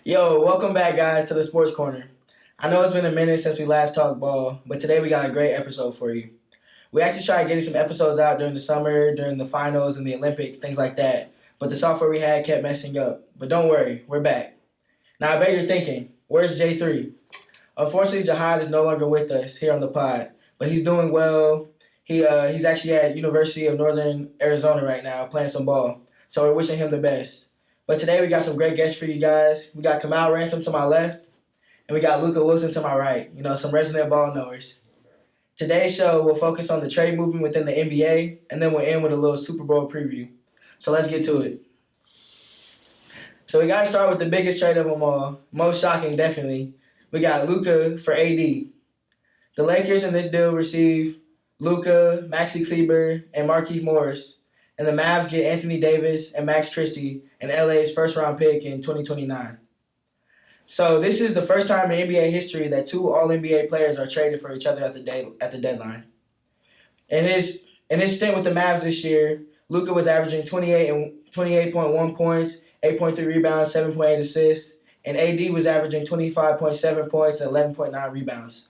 Yo, welcome back, guys, to the Sports Corner. I know it's been a minute since we last talked ball, but today we got a great episode for you. We actually tried getting some episodes out during the summer, during the finals and the Olympics, things like that, but the software we had kept messing up. But don't worry, we're back. Now, I bet you're thinking, where's J3? Unfortunately, Jihad is no longer with us here on the pod, but he's doing well. He's actually at University of Northern Arizona right now playing some ball, so we're wishing him the best. But today we got some great guests for you guys. We got Kamal Ransom to my left, and we got Luka Wilson to my right. You know, some resident ball knowers. Today's show will focus on the trade movement within the NBA, and then we'll end with a little Super Bowl preview. So let's get to it. So we got to start with the biggest trade of them all. Most shocking, definitely. We got Luka for AD. The Lakers in this deal receive Luka, Maxi Kleber, and Markieff Morris. And the Mavs get Anthony Davis and Max Christie and LA's first-round pick in 2029. So this is the first time in NBA history that two All-NBA players are traded for each other at the deadline. In his stint with the Mavs this year, Luka was averaging 28.1 points, 8.3 rebounds, 7.8 assists, and AD was averaging 25.7 points and 11.9 rebounds.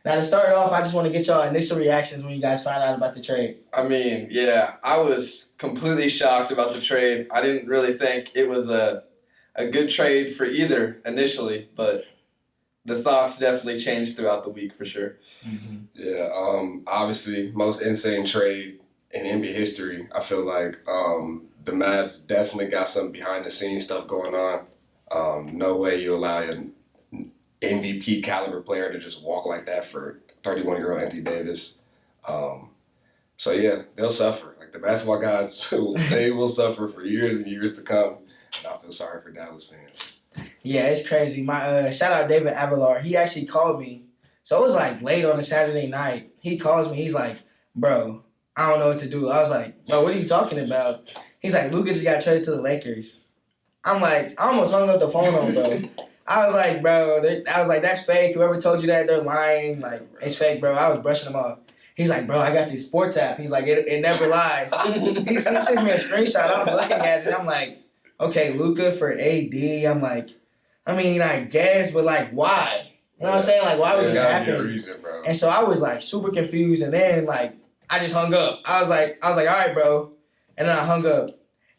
Now, to start off, I just want to get y'all initial reactions when you guys found out about the trade. I mean, yeah, I was completely shocked about the trade. I didn't really think it was a good trade for either initially, but the thoughts definitely changed throughout the week for sure. Mm-hmm. Yeah, obviously, most insane trade in NBA history. I feel like the Mavs definitely got some behind-the-scenes stuff going on. No way you allow an MVP caliber player to just walk like that for 31-year-old Anthony Davis. So yeah, they'll suffer. Like the basketball gods, they will suffer for years and years to come. And I feel sorry for Dallas fans. Yeah, it's crazy. My shout out David Avalar. He actually called me. So it was like late on a Saturday night. He calls me. He's like, "Bro, I don't know what to do." I was like, "Bro, what are you talking about?" He's like, "Luka just got traded to the Lakers." I'm like, I almost hung up the phone on bro. I was like, bro, that's fake. Whoever told you that, they're lying. Like, it's fake, bro. I was brushing them off. He's like, bro, I got this sports app. He's like, it never lies. he sends me a screenshot. I'm looking at it. I'm like, okay, Luka for AD. I'm like, I mean, I guess, but like, why? You know what I'm saying? Like, why would this happen? Be a reason, bro. And so I was like super confused. And then like, I just hung up. I was like, all right, bro. And then I hung up.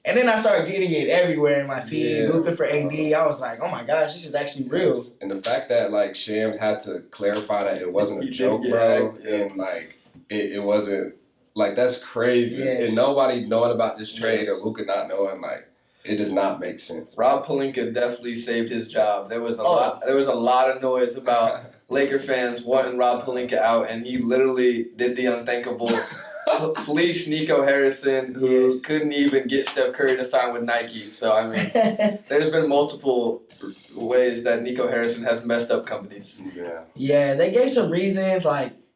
And then I started getting it everywhere in my feed, looking for AD. I was like, oh my gosh, this is actually real. And the fact that like Shams had to clarify that it wasn't a joke, bro, and like it wasn't like that's crazy. Yes. And nobody knowing about this trade or Luka not knowing, like it does not make sense. Rob Pelinka definitely saved his job. There was a lot of noise about Laker fans wanting Rob Pelinka out, and he literally did the unthinkable. Fleece Nico Harrison, who couldn't even get Steph Curry to sign with Nike. So, I mean, there's been multiple ways that Nico Harrison has messed up companies. Yeah, they gave some reasons,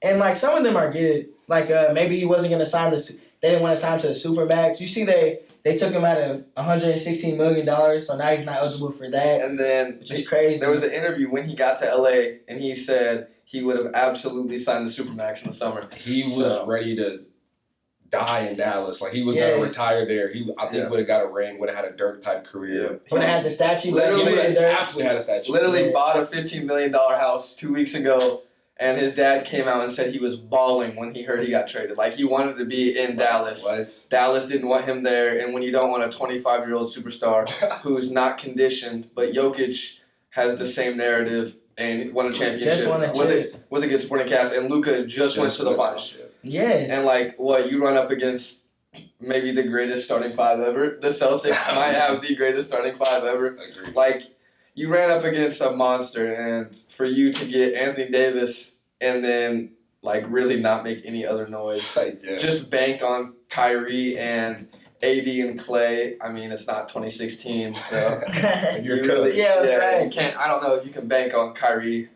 and some of them are good. Maybe he wasn't going to sign they didn't want to sign to the Supermax. You see, they took him out of $116 million, so now he's not eligible for that. And then, which is crazy. There was an interview when he got to LA, and he said he would have absolutely signed the Supermax in the summer. He was ready to die in Dallas. Like, he was going to retire there. I think would have got a ring, would have had a Dirk-type career. Would have had the statue. Literally, absolutely had a statue. Literally bought a $15 million house 2 weeks ago, and his dad came out and said he was bawling when he heard he got traded. Like, he wanted to be in Dallas. What? Dallas didn't want him there, and when you don't want a 25-year-old superstar who's not conditioned, but Jokic has the same narrative and won a championship with a good supporting cast, and Luka just went to the finals. Yes. And you run up against maybe the greatest starting five ever. The Celtics might have the greatest starting five ever. Agreed. Like, you ran up against a monster, and for you to get Anthony Davis and then really not make any other noise, just bank on Kyrie and AD and Clay. I mean, it's not 2016, so you can't. I don't know if you can bank on Kyrie,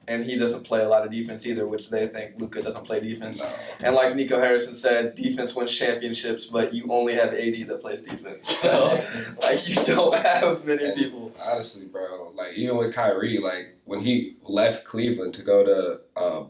and he doesn't play a lot of defense either, which they think Luka doesn't play defense. No. And like Nico Harrison said, defense wins championships, but you only have AD that plays defense. So you don't have many people. Honestly, bro, even with Kyrie, when he left Cleveland to go to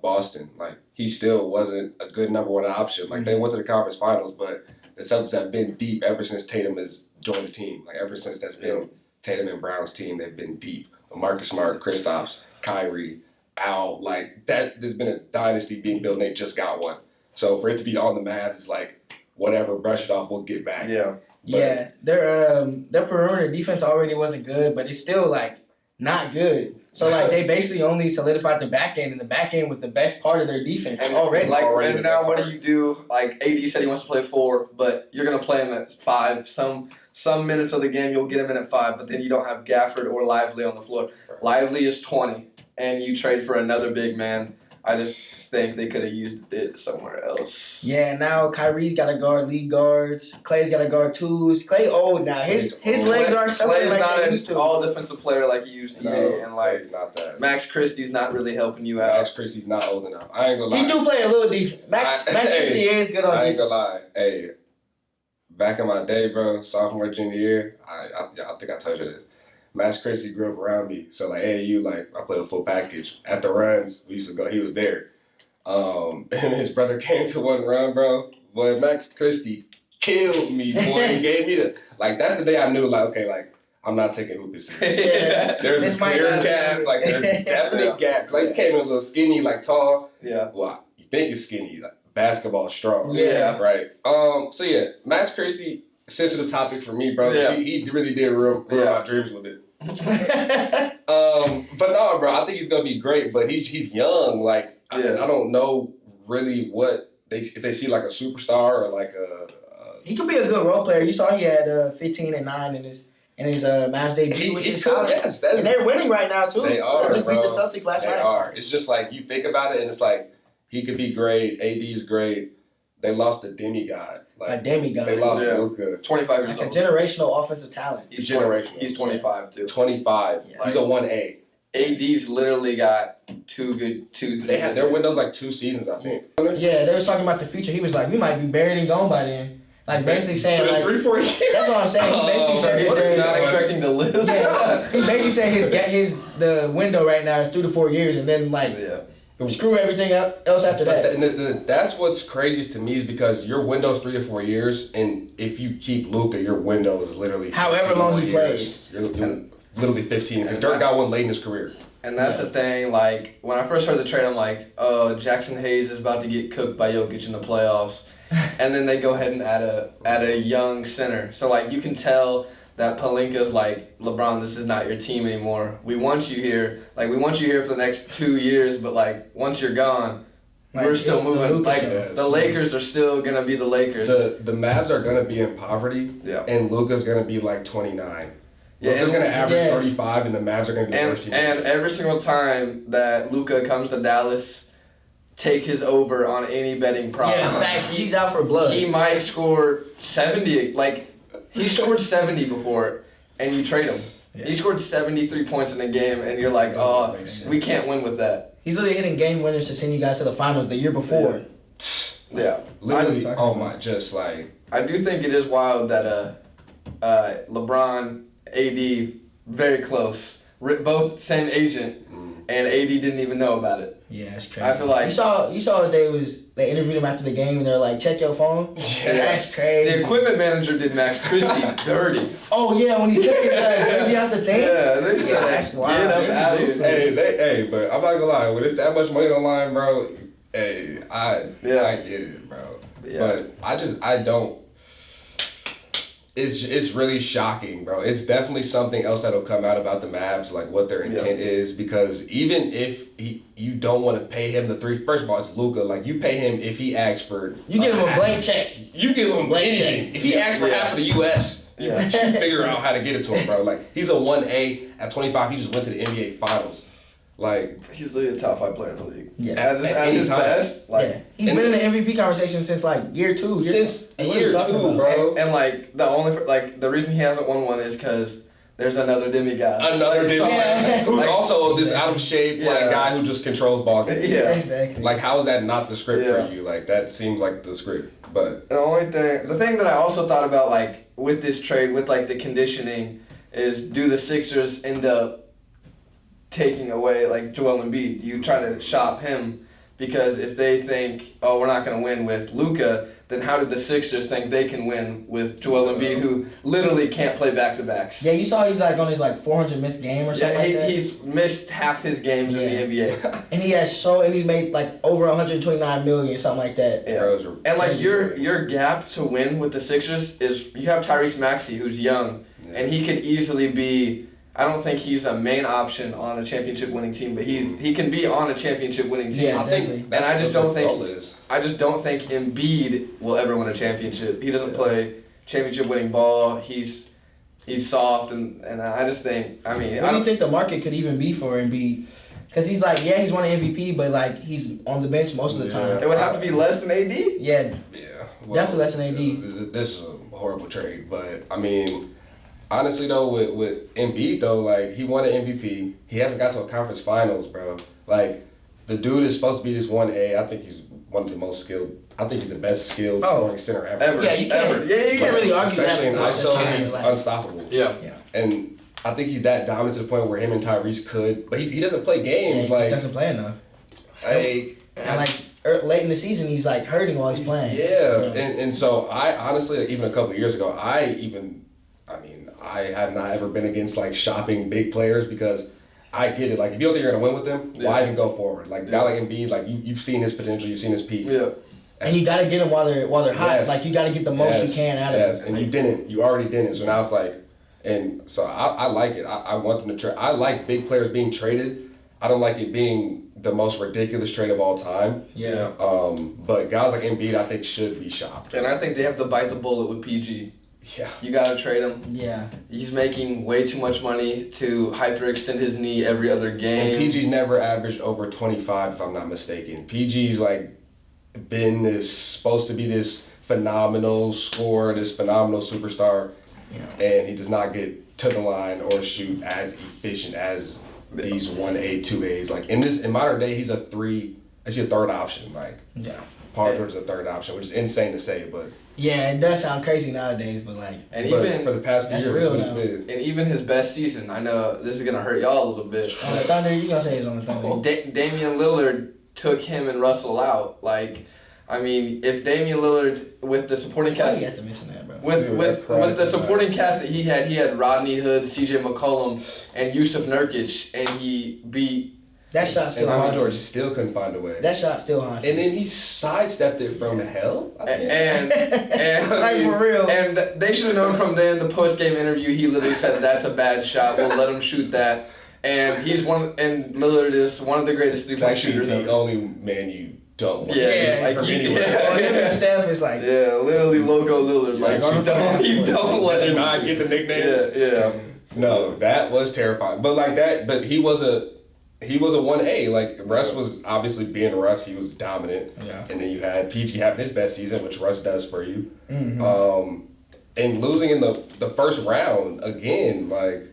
Boston, he still wasn't a good number one option. They went to the conference finals, but the Celtics have been deep ever since Tatum has joined the team. Ever since that's been Tatum and Brown's team, they've been deep. Marcus Smart, Kristaps, Kyrie, Al, like that. There's been a dynasty being built. And they just got one. So for it to be on the Mavs, it's like whatever, brush it off. We'll get back. Yeah. Yeah, their perimeter defense already wasn't good, but it's still like not good. So like they basically only solidified the back end, and the back end was the best part of their defense already. And now what do you do? Like AD said he wants to play 4, but you're gonna play him at 5. Some minutes of the game you'll get him in at 5, but then you don't have Gafford or Lively on the floor. Lively is 20, and you trade for another big man. I just think they could have used it somewhere else. Yeah, now Kyrie's got to guard lead guards. Clay's got to guard twos. Clay old now. His legs aren't suffering Clay's like not they an used to. all-defensive player like he used to be, and like Clay's not that. Max Christie's not really helping you out. Max Christie's not old enough. I ain't gonna lie. He do play a little defense. Max Christie is good on I ain't defense. gonna lie. Hey, back in my day, bro, sophomore, junior year, I think I told you this. Max Christie grew up around me. So, like, AAU, like, I played a full package. At the runs, we used to go, he was there. And his brother came to one run, bro. Boy, Max Christie killed me, boy. He gave me that's the day I knew, like, okay, like, I'm not taking hooping serious. Yeah. There's This a might clear not be gap, good. like, there's a definite gap. Like, he came in a little skinny, like, tall. Yeah. Well, you think it's skinny, like, basketball strong. Yeah. Right. So, yeah, Max Christie, sensitive topic for me, bro. Yeah. He really did ruin my dreams a little bit. But no, bro, I think he's gonna be great. But he's young. Like I don't know really what if they see like a superstar or like a. He could be a good role player. You saw he had 15 and 9 in his Mavs debut, which is solid. Yes, and they're winning right now too. They are. They just bro. beat the Celtics last night. They are. It's just like you think about it, and it's like he could be great. AD's great. They lost a demigod. A demigod. They lost Luka. 25 years Like old. a generational offensive talent. He's generational. He's 25 too. 25. Yeah. He's a 1A. AD's literally got two. They had their windows like 2 seasons, I think. Yeah, they was talking about the future. He was like, we might be buried and gone by then. Like basically saying like 3-4 years. that's what I'm saying. He basically said He's not expecting to live. Yeah, he basically said the window right now is 3 to 4 years, and then like screw everything else after that. That's what's craziest to me is because your window's 3 to 4 years, and if you keep Luka, your window is literally however long he plays. You're literally 15 because Dirk got one late in his career. And that's the thing. Like when I first heard the trade, I'm like, oh, Jackson Hayes is about to get cooked by Jokic in the playoffs, and then they go ahead and add a young center. So like you can tell that Pelinka's like, LeBron, this is not your team anymore. We want you here. Like, we want you here for the next 2 years, but, like, once you're gone, we're still moving. Like, the Lakers are still going to be the Lakers. The Mavs are going to be in poverty, and Luka's going to be, like, 29. Yeah, Luka's going to average 35, and the Mavs are going to be the first team. And every single time that Luka comes to Dallas, take his over on any betting prop. Yeah, facts. He's out for blood. He might score 70, like... He scored 70 before, and you trade him. Yeah. He scored 73 points in a game, and you're like, oh, we can't win with that. He's literally hitting game winners to send you guys to the finals the year before. Yeah. Literally, just like... I do think it is wild that LeBron, AD, very close. Both same agent, and AD didn't even know about it. Yeah, that's crazy. I feel like... You saw they interviewed him after the game, and they're like, check your phone? Yes. That's crazy. The equipment manager did Max Christie dirty. Oh, yeah, when he took his jersey out the thing? Yeah, they said, that's wild. Get up out of here. But I'm not gonna lie, when it's that much money on the line, bro, I get it, bro. Yeah. But I don't... It's really shocking, bro. It's definitely something else that'll come out about the Mavs, like what their intent is. Because even if you don't want to pay him the 3, first of all, it's Luka. Like you pay him if he asks for. You give him a blank check. You give him anything. If he asks for half of the U.S., you figure out how to get it to him, bro. Like he's a 1A at 25. He just went to the NBA Finals. Like he's literally a top 5 player in the league. Yeah, at his best. Like he's been in the MVP conversation since like year 2. Since year 2, bro. And like the reason he hasn't won one is because there's another demigod. Who's also this out of shape like guy who just controls ball games. Yeah, exactly. Like how is that not the script for you? Like that seems like the script. But the thing that I also thought about like with this trade with like the conditioning is do the Sixers end up taking away like Joel Embiid? You try to shop him because if they think, oh, we're not going to win with Luka, then how did the Sixers think they can win with Joel Embiid, who literally can't play back-to-backs? Yeah, you saw he's like on his like 400th game or something like that. He's missed half his games in the NBA. And he's made like over 129 million, something like that. Yeah. And like your gap to win with the Sixers is you have Tyrese Maxey, who's young, and he could easily be. I don't think he's a main option on a championship winning team, but he can be on a championship winning team. Yeah, I think, and I just don't think Embiid will ever win a championship. He doesn't play championship winning ball. He's soft, and I just think, I mean, what do you think the market could even be for Embiid? Because he's like, he's won an MVP, but like he's on the bench most of the time. It would have to be less than AD. Yeah. Well, definitely less than AD. This is a horrible trade, but I mean. Honestly though, with Embiid though, like he won an MVP. He hasn't got to a conference finals, bro. Like the dude is supposed to be this 1A. I think he's one of the most skilled. I think he's the best skilled scoring center ever. Yeah, you can't really argue that. Especially in ISO, he's unstoppable. Yeah. And I think he's that dominant to the point where him and Tyrese could, but he doesn't play games. He doesn't play enough. And like late in the season, he's like hurting while he's playing. Yeah, and so I honestly, even a couple of years ago, I have not ever been against like shopping big players because I get it. Like if you don't think you're gonna win with them, why even go forward? Like a guy like Embiid, like you've seen his potential, you've seen his peak. Yeah. And you gotta get them while they're hot. Like you gotta get the most you can out of them. Yes, and you didn't. You already didn't. So now it's like, and so I like it. I want them to trade. I like big players being traded. I don't like it being the most ridiculous trade of all time. Yeah. But guys like Embiid, I think should be shopped. And I think they have to bite the bullet with PG. Yeah. You gotta trade him. Yeah. He's making way too much money to hyperextend his knee every other game. And PG's never averaged over 25, if I'm not mistaken. PG's like been supposed to be this phenomenal scorer, this phenomenal superstar, and he does not get to the line or shoot as efficient as these 1A, 2As. Like in modern day, he's a third option. Like Paul George is a third option, which is insane to say, but. Yeah, it does sound crazy nowadays, but like. And even for the past few years, real that's what it's been. And even his best season, I know this is gonna hurt y'all a little bit. On the Thunder, you gonna say he's on the Thunder? Damian Lillard took him and Russell out. Like, I mean, if Damian Lillard with the supporting cast, you have to mention that, bro. With the supporting cast that he had Rodney Hood, C.J. McCollum, and Yusuf Nurkic, and he beat. That shot still Paul haunts George me. still couldn't find a way. That shot still haunts me. And then he sidestepped it from hell. And like for real. And they should have known from then the post game interview. He literally said that's a bad shot. We'll let him shoot that. And Lillard is one of the greatest 3-point shooters ever. The only man you don't want. Him and Steph is like. Yeah, literally logo Lillard. Like you don't let him not get the nickname. Yeah. No, that was terrifying. But like that, but he was a 1A. Like Russ was obviously being Russ. He was dominant. Yeah. And then you had PG having his best season, which Russ does for you. Mm-hmm. And losing in the first round again, like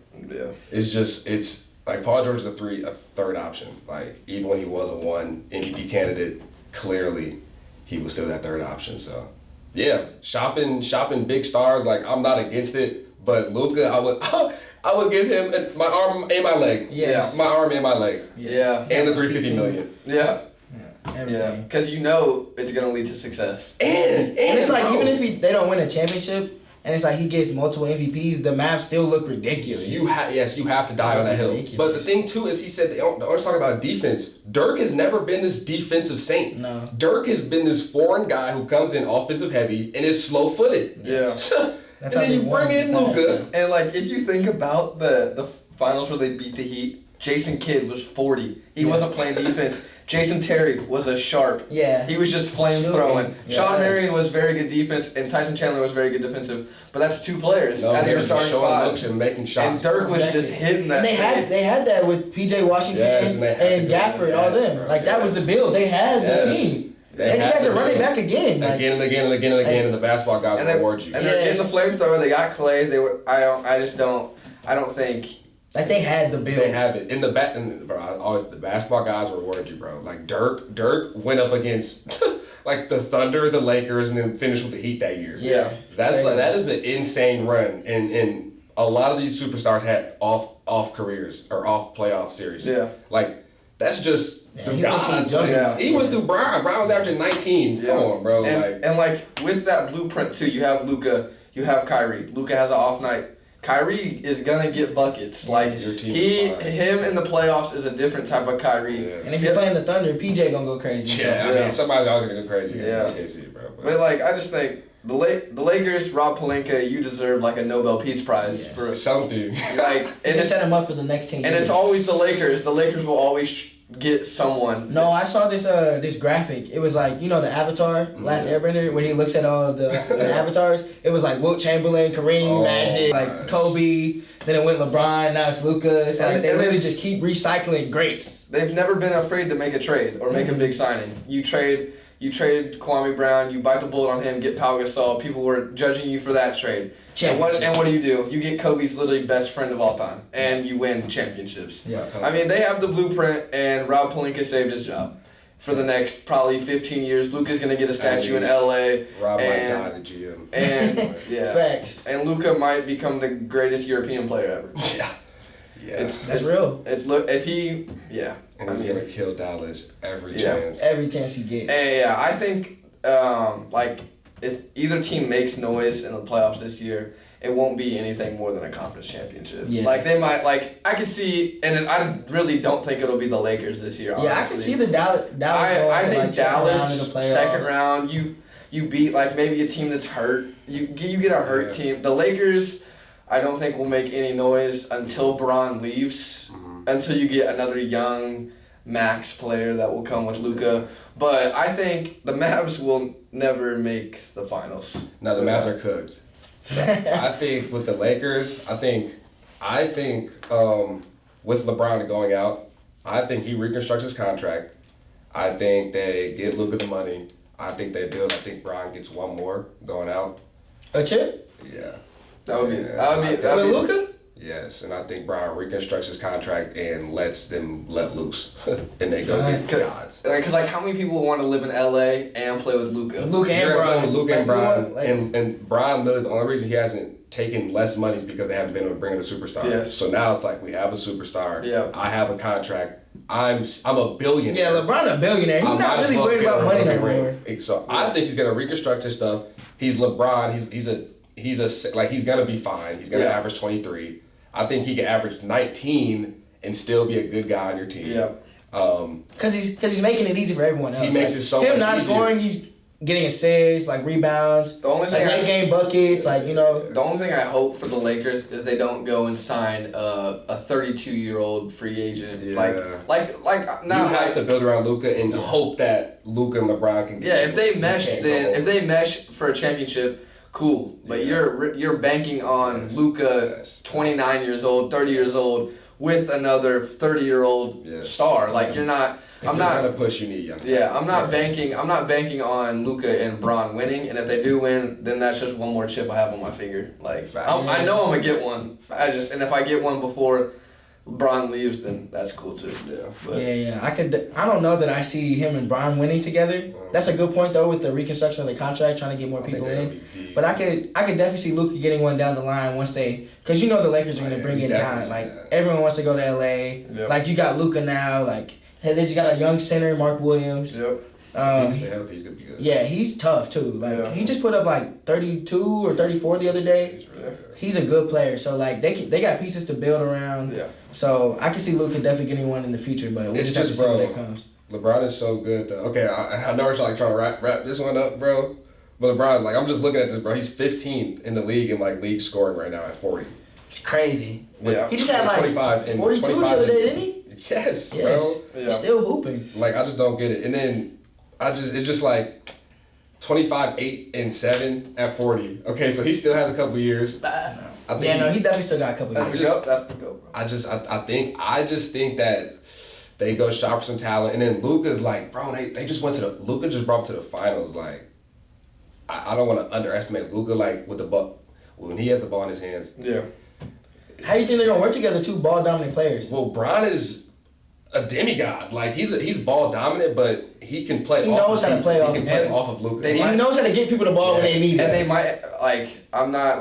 it's like Paul George is a third option. Like even when he was a 1 MVP candidate, clearly he was still that third option. So yeah, shopping big stars. Like I'm not against it, but Luka, I would give him my arm and my leg. Yeah. My arm and my leg. Yeah. And the $350 million. Yeah. Everything. Because you know it's gonna lead to success. And it's like even if they don't win a championship, and it's like he gets multiple MVPs, the Mavs still look ridiculous. You have to die on that hill. Ridiculous. But the thing too is he said the owners talking about defense. Dirk has never been this defensive saint. No. Dirk has been this foreign guy who comes in offensive heavy and is slow footed. Yeah. And then you bring in Luka. And like if you think about the finals where they beat the Heat, Jason Kidd was 40. He wasn't playing defense. Jason Terry was a sharp. Yeah. He was just flame throwing. Yes. Sean Marion was very good defense, and Tyson Chandler was very good defensive. But that's two players. No, and they they were were starting showing five. looks and making shots. And Dirk was just hitting that. And they had that with PJ Washington and Gafford, all them. Bro, like that was the build. They had the team. They just had to run it back again. Like, again and again and again and again, and the basketball guys reward you. And they're in the flamethrower. They got Clay. They were. I don't think. Like they had the build. They have it in the back. Always the basketball guys reward you, bro. Like Dirk went up against like the Thunder, the Lakers, and then finished with the Heat that year. Yeah, that is an insane run, and a lot of these superstars had off careers or off playoff series. Yeah, like That's just the gods. He went through Bron. Bron was averaging 19. Yeah. Come on, bro. And with that blueprint too, you have Luka, you have Kyrie. Luka has an off night. Kyrie is gonna get buckets. Like him in the playoffs is a different type of Kyrie. Yeah. And if you're playing the Thunder, PJ gonna go crazy. Yeah, I mean somebody's always gonna go crazy. Yeah, bro. But like I just think the Lakers, Rob Pelinka, you deserve like a Nobel Peace Prize for something. Like and just set him up for the next 10 years. And it's always the Lakers. The Lakers will always get someone. No, I saw this graphic. It was like, you know, the Avatar, Last Airbender, when he looks at all the avatars. It was like Wilt Chamberlain, Kareem, Magic, like Kobe. Then it went LeBron. Now it's Luka. It's like they literally just keep recycling greats. They've never been afraid to make a trade or make a big signing. You trade Kwame Brown. You bite the bullet on him. Get Pau Gasol. People were judging you for that trade. And what do? You get Kobe's literally best friend of all time, and you win championships. Yeah. I mean, they have the blueprint, and Rob Pelinka saved his job. For the next probably 15 years, Luka's gonna get a statue in LA. Rob might die the GM. And yeah, facts. And Luka might become the greatest European player ever. Yeah. That's real. And he's gonna kill Dallas every chance. Every chance he gets. And yeah, I think if either team makes noise in the playoffs this year, it won't be anything more than a conference championship. Yes. Like they might, I could see, and I really don't think it'll be the Lakers this year. Honestly. Yeah, I can see the Dallas. I think Dallas second round. You beat like maybe a team that's hurt. You get a hurt team. The Lakers, I don't think will make any noise until Bron leaves. Until you get another young max player that will come with Luka. But I think the Mavs will never make the finals. No, the Mavs are cooked. I think with the Lakers, I think with LeBron going out, I think he reconstructs his contract. I think they get Luka the money. I think they build. I think Bron gets one more going out. A chip? Yeah. That would be Luka? Yes, and I think Bron reconstructs his contract and lets them let loose, and they go get gods. Because how many people want to live in LA and play with Luka? Luka and Bron. Luka and Bron, and Bron. The only reason he hasn't taken less money is because they haven't been able to bring in a superstar. Yes. So now it's like we have a superstar. Yeah. I have a contract. I'm a billionaire. Yeah, LeBron a billionaire. He's not really worried about money no more. So I think he's gonna reconstruct his stuff. He's LeBron. He's gonna be fine. He's gonna average 23. I think he can average 19 and still be a good guy on your team. Yeah. Because he's making it easy for everyone else. He makes it so much easier. Him not easier. scoring, he's getting assists, rebounds, the only thing late game buckets, The only thing I hope for the Lakers is they don't go and sign a 32-year-old free agent. Yeah. Now you have to build around Luka and hope that Luka and LeBron can get. Yeah, if they mesh for a championship. Cool, but you're banking on Luka, 29 years old, 30 years old, with another 30-year-old star. You're not. I'm not gonna push. You need young. Yeah, I'm not banking on Luka and Bron winning, and if they do win, then that's just one more chip I have on my finger. I know I'm gonna get one. And if I get one before Bron leaves, then that's cool too. Yeah. But, I don't know that I see him and Bron winning together. That's a good point though with the reconstruction of the contract, trying to get more people in. But I could definitely see Luka getting one down the line once because the Lakers are gonna bring in talent. Everyone wants to go to LA. Yep. You got Luka now. They just got a young center, Mark Williams. Yep. If he stays healthy, he's gonna be good. Yeah, he's tough too. He just put up 32 or 34 the other day. He's a good player. So they got pieces to build around. Yeah. So I can see Luka definitely getting one in the future, but we just have to see when that comes. LeBron is so good though. Okay, I know we're trying to wrap this one up, bro. But LeBron, I'm just looking at this, bro. He's 15th in the league in league scoring right now at 40. It's crazy. Yeah. He just had 25 and 42 the other day, didn't he? Yes, bro. Yeah. He's still hooping. I just don't get it. And then it's just 25, 8, and 7 at 40. Okay, so he still has a couple years. He definitely still got a couple years. That's the go, bro. I just think that they go shop for some talent, and then Luka's bro, they just went to Luka just brought them to the finals. I don't want to underestimate Luka with the ball when he has the ball in his hands. Yeah. How do you think they're gonna work together? Two ball dominant players. Well, Bron is a demigod. He's ball dominant, but he can play. He knows how to play off. He can play off of Luka. He knows how to get people the ball when they need it. And they might I'm not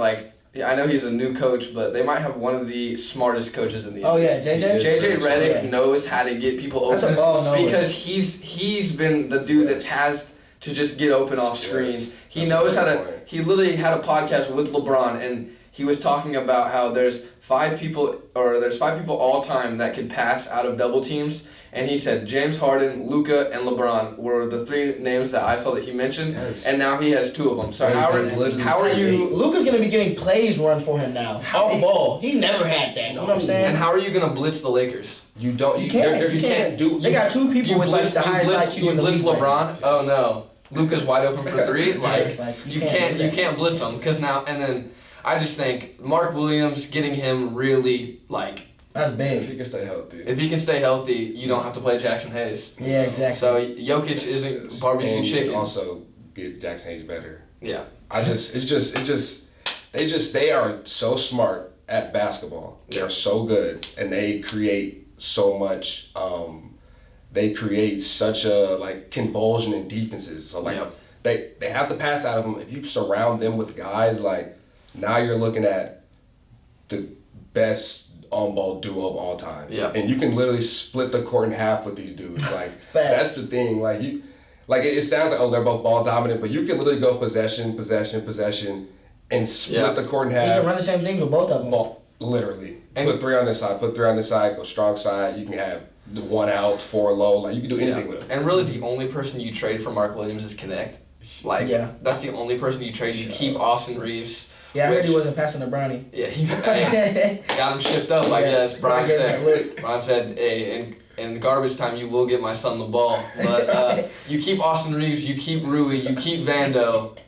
Yeah, I know he's a new coach, but they might have one of the smartest coaches in the Oh, NBA. yeah, JJ? JJ Redick Yeah. knows how to get people That's a open ball knower. because he's been the dude that has to just get open off screens. He That's knows a how great to. point. He literally had a podcast with LeBron, and he was talking about how there's five people all time that could pass out of double teams. And he said James Harden, Luka, and LeBron were the three names that I saw that he mentioned, Yes. and now he has two of them. So Yes, how are you? Luka's going to be getting plays run for him now. Off ball. He's never had that. You know what I'm saying? And how are you gonna blitz the Lakers? You don't. You can't. can't do. They got two people with like the highest IQ You in the blitz league. right LeBron. Oh no, Luka's wide open for three. Like it's like, you you can't can't do you that. can't blitz him because now and then I just think Mark Williams getting him really like That's If he big. can stay healthy. if he can stay healthy, you don't have to play Jackson Hayes. Yeah, exactly. So Jokic isn't barbecue and you chicken. can also get Jackson Hayes better. Yeah. They are so smart at basketball. They're so good, and they create so much. They create such a like convulsion in defenses. So like they have to pass out of them. If you surround them with guys like now you're looking at the best on-ball duo of all time. Yeah. And you can literally split the court in half with these dudes. Like that's the thing. Like you. Like it sounds like they're both ball dominant, but you can literally go possession, and split the court in You half. can run the same things with both of them. Ball, literally. And- Put three on this side, go strong side. You can have the one out, four low. Like you can do anything with it. And really, the only person you trade for Mark Williams is Connect. Like that's the only person you trade. You keep Austin Reeves. Yeah, I heard he wasn't passing to Brownie. Yeah, he got him shipped up. I guess Brian said, hey, in garbage time, you will get my son the ball. But you keep Austin Reeves, you keep Rui, you keep Vando.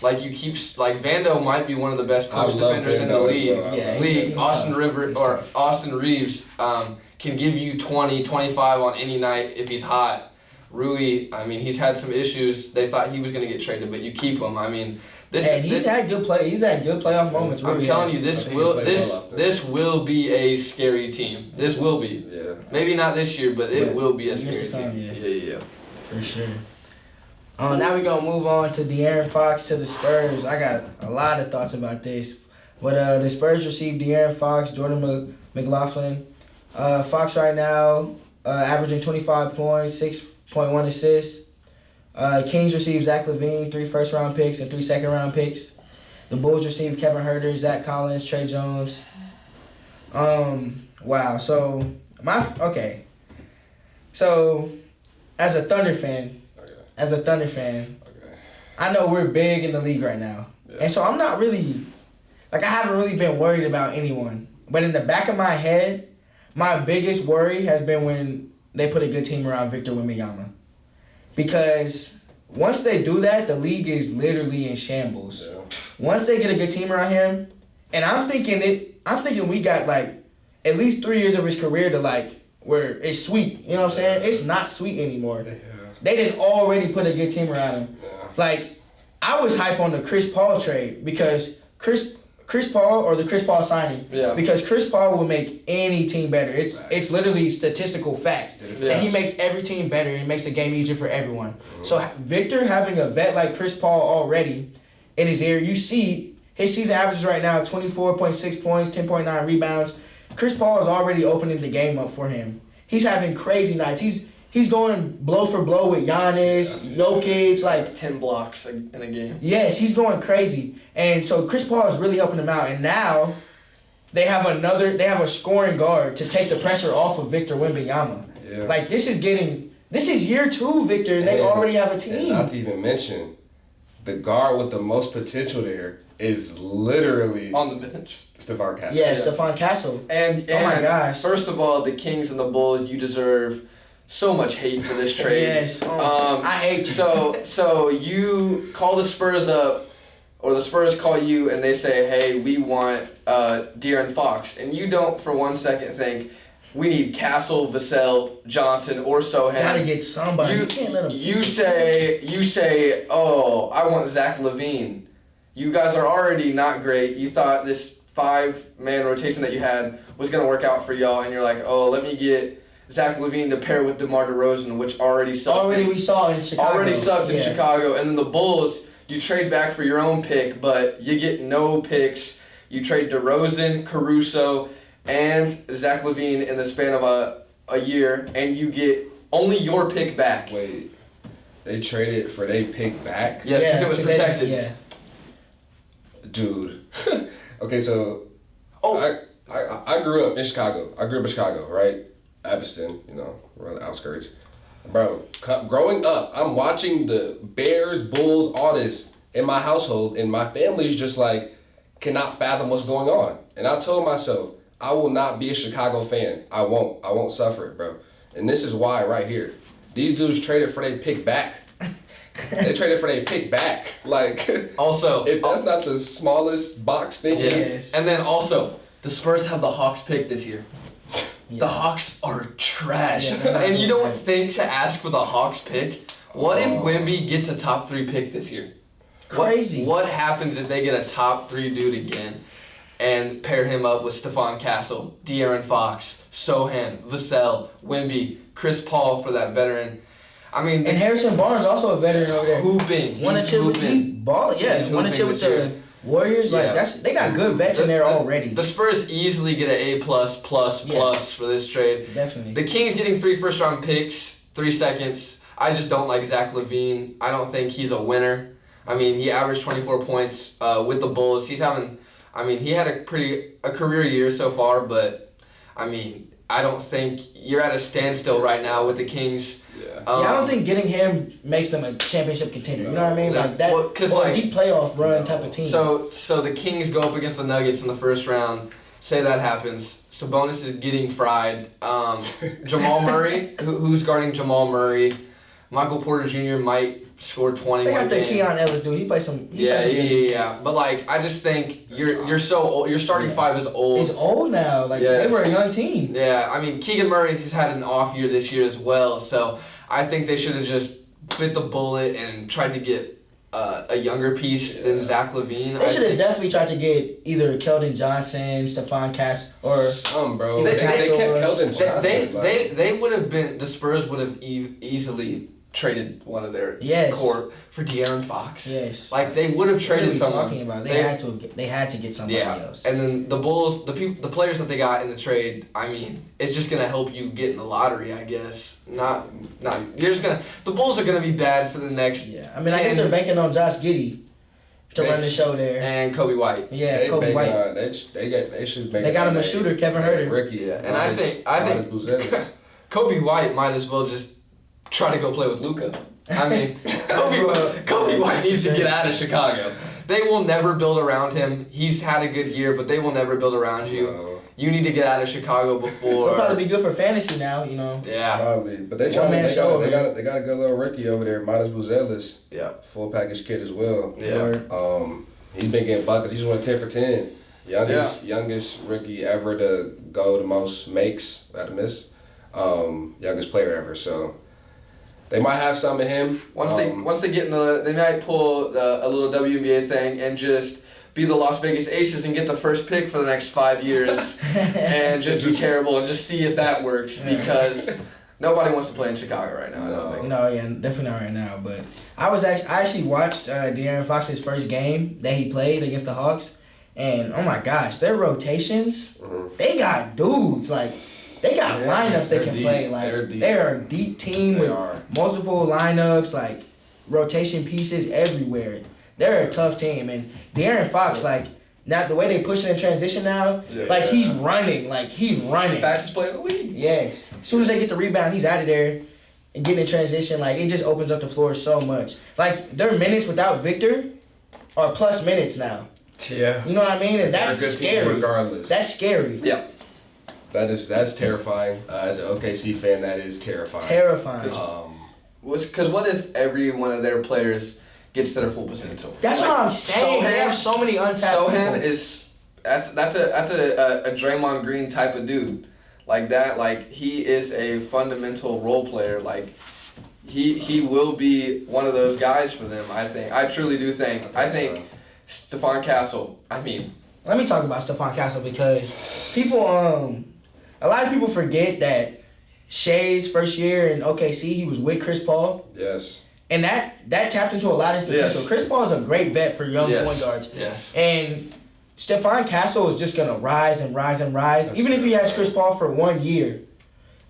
Vando might be one of the best post defenders in the league. Yeah, Austin Reeves can give you 20, 25 on any night if he's hot. Rui, I mean, he's had some issues. They thought he was going to get traded, but you keep him. I mean, He's had good playoff moments. I'm telling you, this will be a scary team. This will be. Yeah. Maybe not this year, but it will be a scary team. Yeah. For sure. Now we're going to move on to De'Aaron Fox to the Spurs. I got a lot of thoughts about this. But the Spurs received De'Aaron Fox, Jordan McLaughlin. Fox right now averaging 25 points, 6.1 assists. Kings received Zach LaVine, 3 first-round picks and 3 second-round picks. The Bulls received Kevin Huerter, Zach Collins, Trey Jones. Wow. So as a Thunder fan, I know we're big in the league right now, and so I'm not really, I haven't really been worried about anyone. But in the back of my head, my biggest worry has been when they put a good team around Victor Wembanyama. Because once they do that, the league is literally in shambles. Yeah. Once they get a good team around him, and I'm thinking we got at least 3 years of his career to where it's sweet. You know what I'm saying? It's not sweet anymore. Yeah. They didn't already put a good team around him. Yeah. I was hype on the Chris Paul trade because Chris Paul or the Chris Paul signing. Yeah. Because Chris Paul will make any team better. It's literally statistical facts. Yeah. And he makes every team better. He makes the game easier for everyone. Mm-hmm. So Victor having a vet like Chris Paul already in his ear, you see his season averages right now 24.6 points, 10.9 rebounds. Chris Paul is already opening the game up for him. He's having crazy nights. He's going blow for blow with Giannis, Jokic, 10 blocks in a game. Yes, he's going crazy. And so Chris Paul is really helping him out. And now they have a scoring guard to take the pressure off of Victor Wembanyama. Yeah. This is year 2, Victor, and they already have a team. And not to even mention, the guard with the most potential there is literally on the bench. Stephon Castle. Yeah, Stephon Castle. And oh my gosh. First of all, the Kings and the Bulls, you deserve so much hate for this trade. Yes. I hate you. So you call the Spurs up, or the Spurs call you and they say, hey, we want De'Aaron Fox. And you don't for 1 second think, we need Castle, Vassell, Johnson, or Sohan. Gotta get somebody. You can't let him. You say, oh, I want Zach LaVine. You guys are already not great. You thought this 5-man rotation that you had was going to work out for y'all, and you're like, oh, let me get Zach LaVine to pair with DeMar DeRozan, which already sucked. We saw in Chicago. Already sucked in Chicago. And then the Bulls, you trade back for your own pick, but you get no picks. You trade DeRozan, Caruso, and Zach LaVine in the span of a year, and you get only your pick back. Wait, they traded for their pick back? Yes, because it was protected. Yeah. Dude. Okay, so I grew up in Chicago. Right? Evanston, we're on the outskirts. Bro, growing up, I'm watching the Bears, Bulls, all this in my household, and my family's just like, cannot fathom what's going on. And I told myself, I will not be a Chicago fan. I won't suffer it, bro. And this is why right here. These dudes traded for their pick back. They traded for their pick back. Like, also, if that's not the smallest box thing. Yes. And then also, the Spurs have the Hawks pick this year. Yeah. The Hawks are trash. Yeah, and you don't think to ask for the Hawks pick? What if Wemby gets a top 3 pick this year? Crazy. What happens if they get a top 3 dude again and pair him up with Stephon Castle, De'Aaron Fox, Sohan, Vassell, Wemby, Chris Paul for that veteran? I mean, and Harrison Barnes also a veteran over there. Hooping. He's balling. Yeah, he's won a chip with the Warriors. Like they got good vets in there already. The Spurs easily get an A+++ for this trade. Definitely. The Kings getting 3 first-round picks, 3 seconds. I just don't like Zach LaVine. I don't think he's a winner. I mean, he averaged 24 points with the Bulls. He had a career year so far, but I mean, I don't think you're at a standstill right now with the Kings. Yeah. I don't think getting him makes them a championship contender. You know what I mean? Like that, or a deep playoff run type of team. So the Kings go up against the Nuggets in the first round. Say that happens. Sabonis is getting fried. Jamal Murray, who's guarding Jamal Murray? Michael Porter Jr. might score 21 They got the Keon Ellis dude. He plays some. Yeah. But like, I just think you're so old. Your starting 5 is old. He's old now. Like they were a young team. Yeah, I mean Keegan Murray has had an off year this year as well. So I think they should have just bit the bullet and tried to get a younger piece than Zach LaVine. They should have definitely tried to get either Keldon Johnson, Stephon Cass, or some bro. They kept Keldon Johnson. They would have been. The Spurs would have easily traded one of their core for De'Aaron Fox. Yes. Like they would have traded someone. Talking about? They had to get somebody else. And then the Bulls, the players that they got in the trade, I mean, it's just gonna help you get in the lottery, I guess. Not you're just gonna. The Bulls are gonna be bad for the next. Yeah. I mean, I guess they're banking on Josh Giddey to run the show there. And Kobe White. Yeah, Kobe White. They should make. They got him a shooter, Kevin Huerter. Ricky. Yeah. And I think Kobe White might as well just try to go play with Luka. I mean, Kobe White needs to get out of Chicago. They will never build around him. He's had a good year, but they will never build around you. No. You need to get out of Chicago before. He'll probably be good for fantasy now, Yeah. Probably, but they got a good little rookie over there, Midas Buzelis. Yeah. Full package kid as well. Yeah. He's been getting buckets. He's won 10 for 10. Youngest rookie ever to go the most makes at a miss. Youngest player ever. So they might have some of him. Once they get in they might pull a little WNBA thing and just be the Las Vegas Aces and get the first pick for the next 5 years and just be terrible and just see if that works because nobody wants to play in Chicago right now. I don't think. No, yeah, definitely not right now. But I actually watched De'Aaron Fox's first game that he played against the Hawks, and oh my gosh, their rotations, they got dudes like. They got lineups they can deep. play. Like they're a deep team with multiple lineups, like rotation pieces everywhere. They're a tough team, and De'Aaron Fox, like now the way they push it in transition now, he's running, Fastest player in the league. Yes. As soon as they get the rebound, he's out of there and getting in transition. Like it just opens up the floor so much. Like their minutes without Victor are plus minutes now. Yeah. You know what I mean? And that's scary. Regardless. That's scary. Yeah. That's terrifying. As an OKC fan, that is terrifying. Because what if every one of their players gets to their full potential? That's what I'm saying. They have so many untapped. Sohan is that's a Draymond Green type of dude. Like that. Like he is a fundamental role player. Like he will be one of those guys for them. I think. I truly do think. I think Stephon Castle. I mean. Let me talk about Stephon Castle because people a lot of people forget that Shea's first year in OKC, he was with Chris Paul. Yes. And that tapped into a lot of potential. Yes. Chris Paul is a great vet for young point guards. Yes. And Stephon Castle is just gonna rise and rise and rise. That's Even if true. he has Chris Paul for 1 year,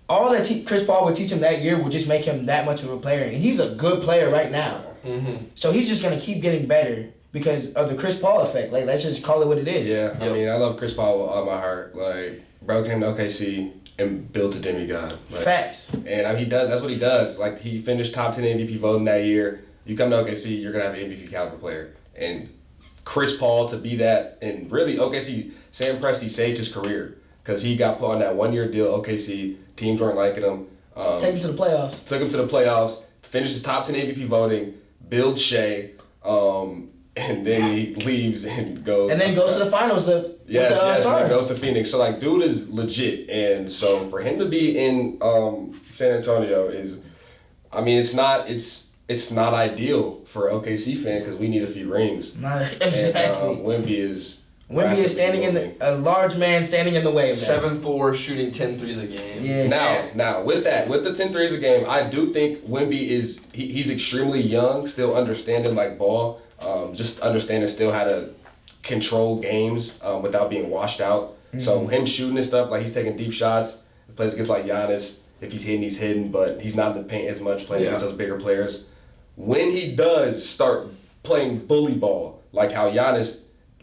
all that Chris Paul would teach him that year will just make him that much of a player. And he's a good player right now. Mm-hmm. So he's just gonna keep getting better because of the Chris Paul effect. Like, let's just call it what it is. Yeah, I Yep. mean, I love Chris Paul with all my heart. Like, bro came to OKC and built a demigod. Like, Facts. and I mean, he does. That's what he does. Like, he finished top 10 MVP voting that year. You come to OKC, you're gonna have an MVP caliber player. And Chris Paul to be that, and really OKC, Sam Presti saved his career because he got put on that 1 year deal. OKC teams weren't liking him. Take him to the playoffs. Took him to the playoffs. Finished his top 10 MVP voting. Builds Shea. And then he leaves and goes. And then goes to the finals. Yes, and then Suns. goes to Phoenix. So like, dude is legit, and so for him to be in San Antonio is, I mean, it's not ideal for OKC fan because we need a few rings. Not And exactly. Wemby is standing a large man standing in the way of that. 7'4", shooting 10 threes a game. Yeah. Now with the 10 threes a game, I do think Wemby is he's extremely young, still understanding like ball, just understanding still how to control games without being washed out. Mm-hmm. So him shooting and stuff, like he's taking deep shots. He plays against like Giannis. If he's hitting, he's hitting, but he's not in the paint as much playing against those bigger players. When he does start playing bully ball, like how Giannis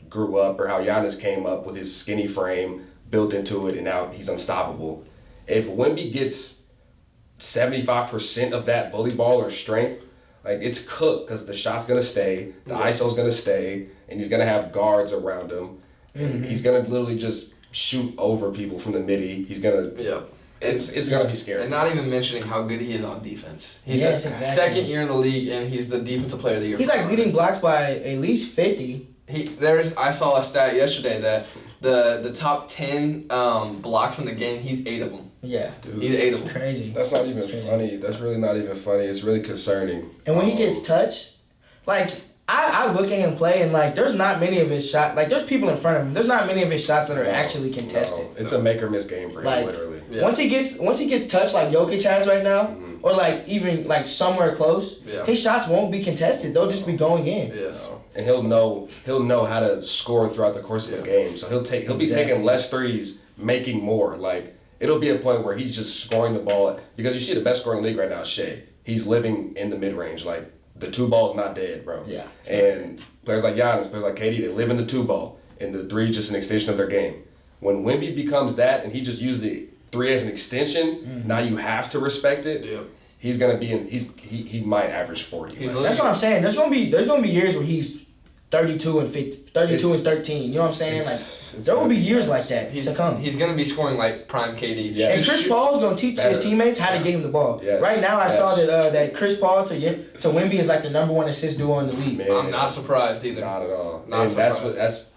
grew up or how Giannis came up with his skinny frame, built into it, and now he's unstoppable. If Wemby gets 75% of that bully ball or strength, like it's cooked because the shot's gonna stay, the ISO's gonna stay, and he's gonna have guards around him. And he's gonna literally just shoot over people from the midi. He's gonna It's gonna be scary. And not even mentioning how good he is on defense. He's exactly. second year in the league, and he's the defensive player of the year. He's like leading blocks by at least 50. I saw a stat yesterday that the top 10 blocks in the game, he's 8 of them. Yeah. Dude, He's 8 of them. Crazy. That's not even Crazy. funny. That's really not even funny. It's really concerning. And when he gets touched, like, I look at him play and, like, there's not many of his shots. Like, there's people in front of him. There's not many of his shots that are actually contested. No, it's a make or miss game for him, Like, literally. Yeah. Once he gets touched like Jokic has right now, or like even like somewhere close, his shots won't be contested. They'll just be going in. Yes. And he'll know how to score throughout the course of a game. So he'll be taking less threes, making more. Like it'll be a point where he's just scoring the ball because you see the best scorer in the league right now is Shea. He's living in the mid range. Like the 2 ball's not dead, bro. Yeah. And players like Giannis, players like KD, they live in the 2 ball, and the 3 is just an extension of their game. When Wemby becomes that, and he just used the 3 as an extension, now you have to respect it. Yeah. He's gonna be in. He might average 40. That's what I'm saying. There's gonna be years where he's 32 and 50, 32 and 13. You know what I'm saying? Like there will be years like that to come. He's going to be scoring like prime KD. Yeah. And Chris Paul's gonna teach his teammates how to get him the ball. Yes. Right now, I saw that Chris Paul to Wemby is like the #1 assist duo in the league. Man, I'm not surprised either. Not at all. Not and surprised.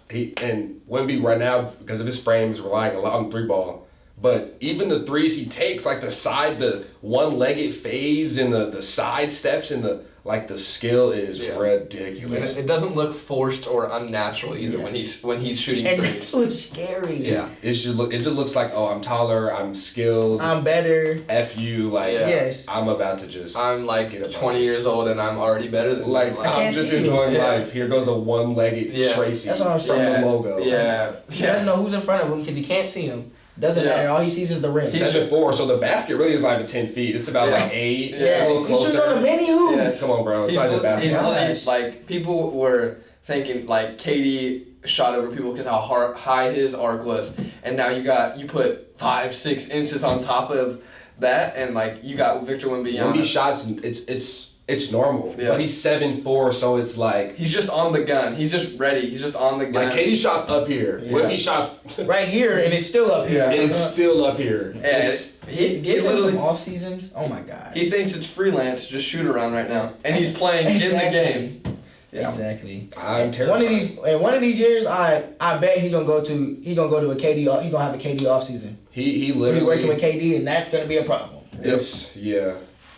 and Wemby right now because of his frame is relying a lot on 3 ball. But even the threes he takes, like the one-legged fades and the side steps and the skill is ridiculous. It doesn't look forced or unnatural either when he's shooting And threes. that's what's scary. Yeah. It just looks like, oh, I'm taller, I'm skilled. I'm better. F you, like Yes. I'm about to just I'm like get up 20 years old and I'm already better than like you. I'm just see you. enjoying Yeah. life. Here goes a one-legged Tracy. That's what I'm from saying. the logo. Yeah. He doesn't know who's in front of him because he can't see him. Doesn't matter. All he sees is the rim. 7'4", so the basket really is not even 10 feet. It's about like 8. Yeah. It's a little He's shooting on closer. a mini hoop. Yeah. Come on, bro. It's not even basketball. Gosh. Like people were thinking like KD shot over people because how high his arc was, and now you put 5-6 inches on top of that, and like you got Victor Wembanyama. Wemby shots, it's normal. Yeah. But he's 7'4", so it's like He's just on the gun. He's just ready. He's just on the gun. like KD shots up here. Yeah. Wemby shots Right here, and it's still up here. and it's still up here. And he Give him some literally off seasons. Oh my gosh. he thinks it's freelance, just shoot around right now, and he's playing in the game. Yeah. Exactly. I'm terrified. One of these years, I bet he's gonna go to a KD. He's gonna have a KD off season. He He'll literally be working with KD, and that's gonna be a problem. It's yeah.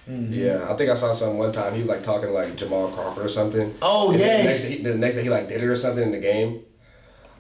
I think I saw something one time. He was like talking to like Jamal Crawford or something. Oh And yes. The next day he like did it or something in the game.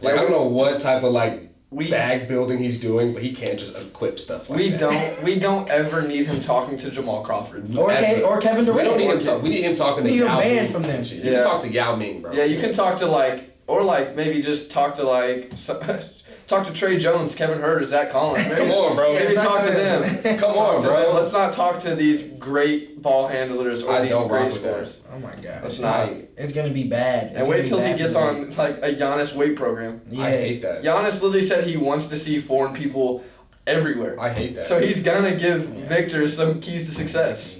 Like I don't know what type of like bag building he's doing, but he can't just equip stuff like that. We don't ever need him talking to Jamal Crawford. Or Kevin Durant. We don't need him. We need him talking to We need Yao him banned Ming. from them. You can talk to Yao Ming, bro. Yeah, you can talk to like or like maybe just talk to Trey Jones, Kevin Herter, Zach Collins. Maybe Come on, bro. Maybe talk to them. Come on, bro. Let's not talk to these great ball handlers or these great scorers. Oh my God. Let's not. It's gonna be bad. And wait till he gets on like a Giannis weight program. Yes. I hate that. Giannis literally said he wants to see foreign people everywhere. I hate that. So he's gonna give Victor some keys to success.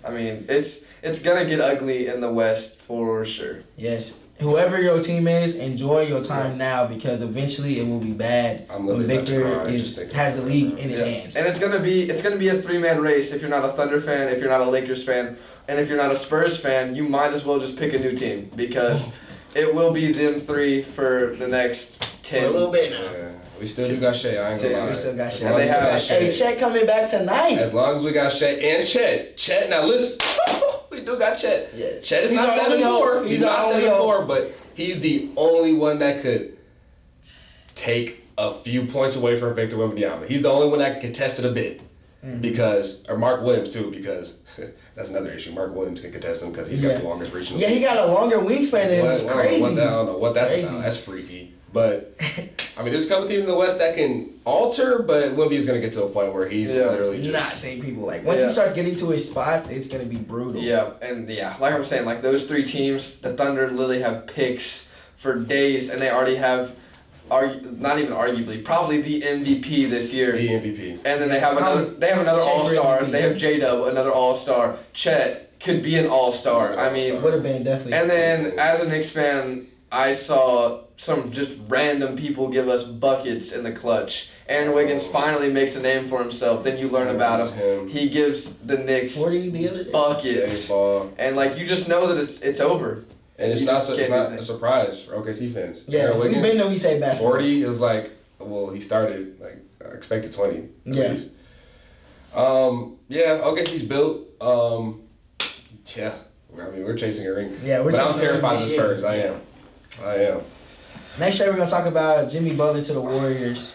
I mean, it's gonna get ugly in the West for sure. Yes. Whoever your team is, enjoy your time now because eventually it will be bad when Victor has the league in his hands. And it's gonna be a 3-man race if you're not a Thunder fan, if you're not a Lakers fan, and if you're not a Spurs fan, you might as well just pick a new team because it will be them three for the next 10. For a little bit now. Yeah. We still do got Shea, I ain't gonna lie. We still got Shea. And they have Hey, Chet coming back tonight. As long as we got Shea and Chet. Chet, now listen, we do got Chet. Yes. Chet is He's not our only 7'4". hope. He's not our only 7'4", but he's the only one that could take a few points away from Victor Wembanyama. He's the only one that can contest it a bit. Or Mark Williams too, because that's another issue. Mark Williams can contest him because he's got the longest reach. Yeah, he got a longer wingspan than him. It's crazy. I don't know what that's crazy. about. That's freaky. But I mean, there's a couple teams in the West that can alter, but Wemby is going to get to a point where he's literally just not seeing people like once he starts getting to his spots, it's going to be brutal. Yeah, and like I'm saying, like those three teams, the Thunder literally have picks for days, and they already have, not even arguably, probably the MVP this year. the MVP. And then they have another All-Star. They have J-Dub, another All-Star. Chet could be an All-Star. I mean, would have been definitely. And then as a Knicks fan, I saw some just random people give us buckets in the clutch. Aaron Wiggins finally makes a name for himself. Then you learn about him. He gives the Knicks 40 the other day. buckets, and like you just know that it's over. And it's not a surprise for OKC fans. Yeah, Aaron we Wiggins, been know he say basketball. 40 is like, well, he started like I expected 20. Yeah. OKC's built. Yeah, I mean we're chasing a ring. Yeah, but I'm terrified of the Spurs. I am. Next year we're gonna talk about Jimmy Butler to the Warriors.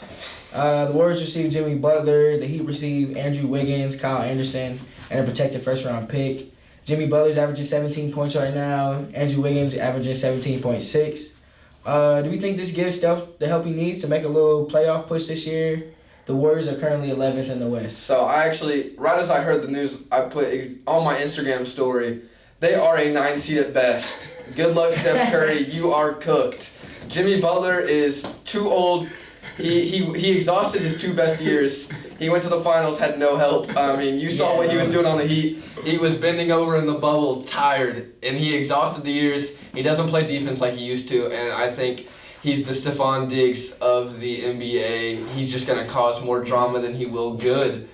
The Warriors received Jimmy Butler. The Heat received Andrew Wiggins, Kyle Anderson, and a protected first-round pick. Jimmy Butler's averaging 17 points right now. Andrew Wiggins averaging 17.6. Do we think this gives Steph the help he needs to make a little playoff push this year? The Warriors are currently 11th in the West. So I actually, right as I heard the news, I put on my Instagram story, they are a 9 seed at best. Good luck, Steph Curry. You are cooked. Jimmy Butler is too old. He exhausted his 2 best years. He went to the finals, had no help. I mean, you saw what he was doing on the Heat. He was bending over in the bubble, tired, and he exhausted the years. He doesn't play defense like he used to, and I think he's the Stephon Diggs of the NBA. He's just going to cause more drama than he will good.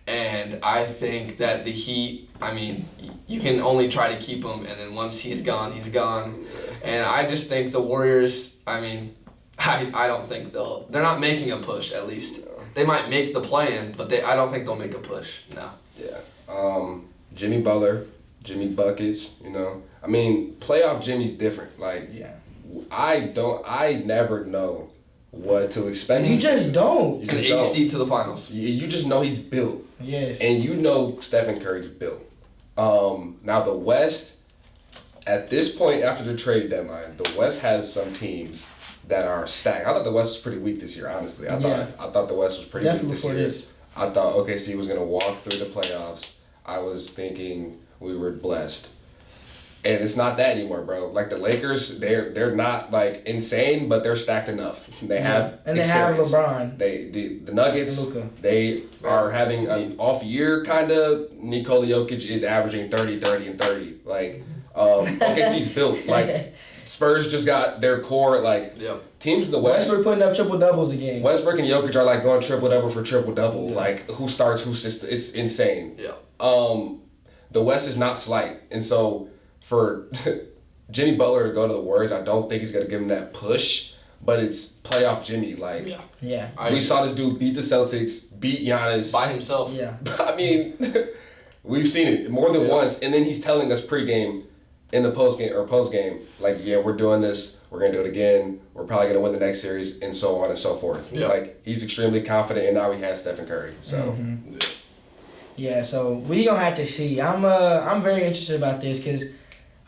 And I think that the Heat, I mean, you can only try to keep him, and then once he's gone, he's gone. And I just think the Warriors, I mean, I don't think they're not making a push, at least. They might make the play-in, but I don't think they'll make a push. No. Yeah. Jimmy Butler, Jimmy Buckets, you know. I mean, playoff Jimmy's different. Like, I never know what to expect. You just don't. An 8 seed to the finals. You just know he's built. Yes. And you know Stephen Curry's built. Now the West, at this point after the trade deadline, the West has some teams that are stacked. I thought the West was pretty weak this year, honestly. I thought the West was pretty weak this year. I thought OKC was going to walk through the playoffs. I was thinking we were blessed. And it's not that anymore, bro. Like the Lakers, they're not like insane, but they're stacked enough. They have and experience. they have LeBron. The Nuggets, Luka. they are having an off year kind of. Nikola Jokic is averaging 30, 30, and 30. Like OKC's built. Like Spurs just got their core. Like teams in the West. Westbrook putting up triple doubles again. Westbrook and Jokic are like going triple double for triple double. Like who starts, who sits. It's insane. The West is not slight, and so. For Jimmy Butler to go to the Warriors, I don't think he's going to give him that push, but it's playoff Jimmy. Like, we saw this dude beat the Celtics, beat Giannis. By himself. Yeah. I mean, we've seen it more than once, and then he's telling us pregame in the postgame, like, we're doing this, we're going to do it again, we're probably going to win the next series, and so on and so forth. Yeah. Like, he's extremely confident, and now he has Stephen Curry. So. Yeah, so we going to have to see. I'm very interested about this because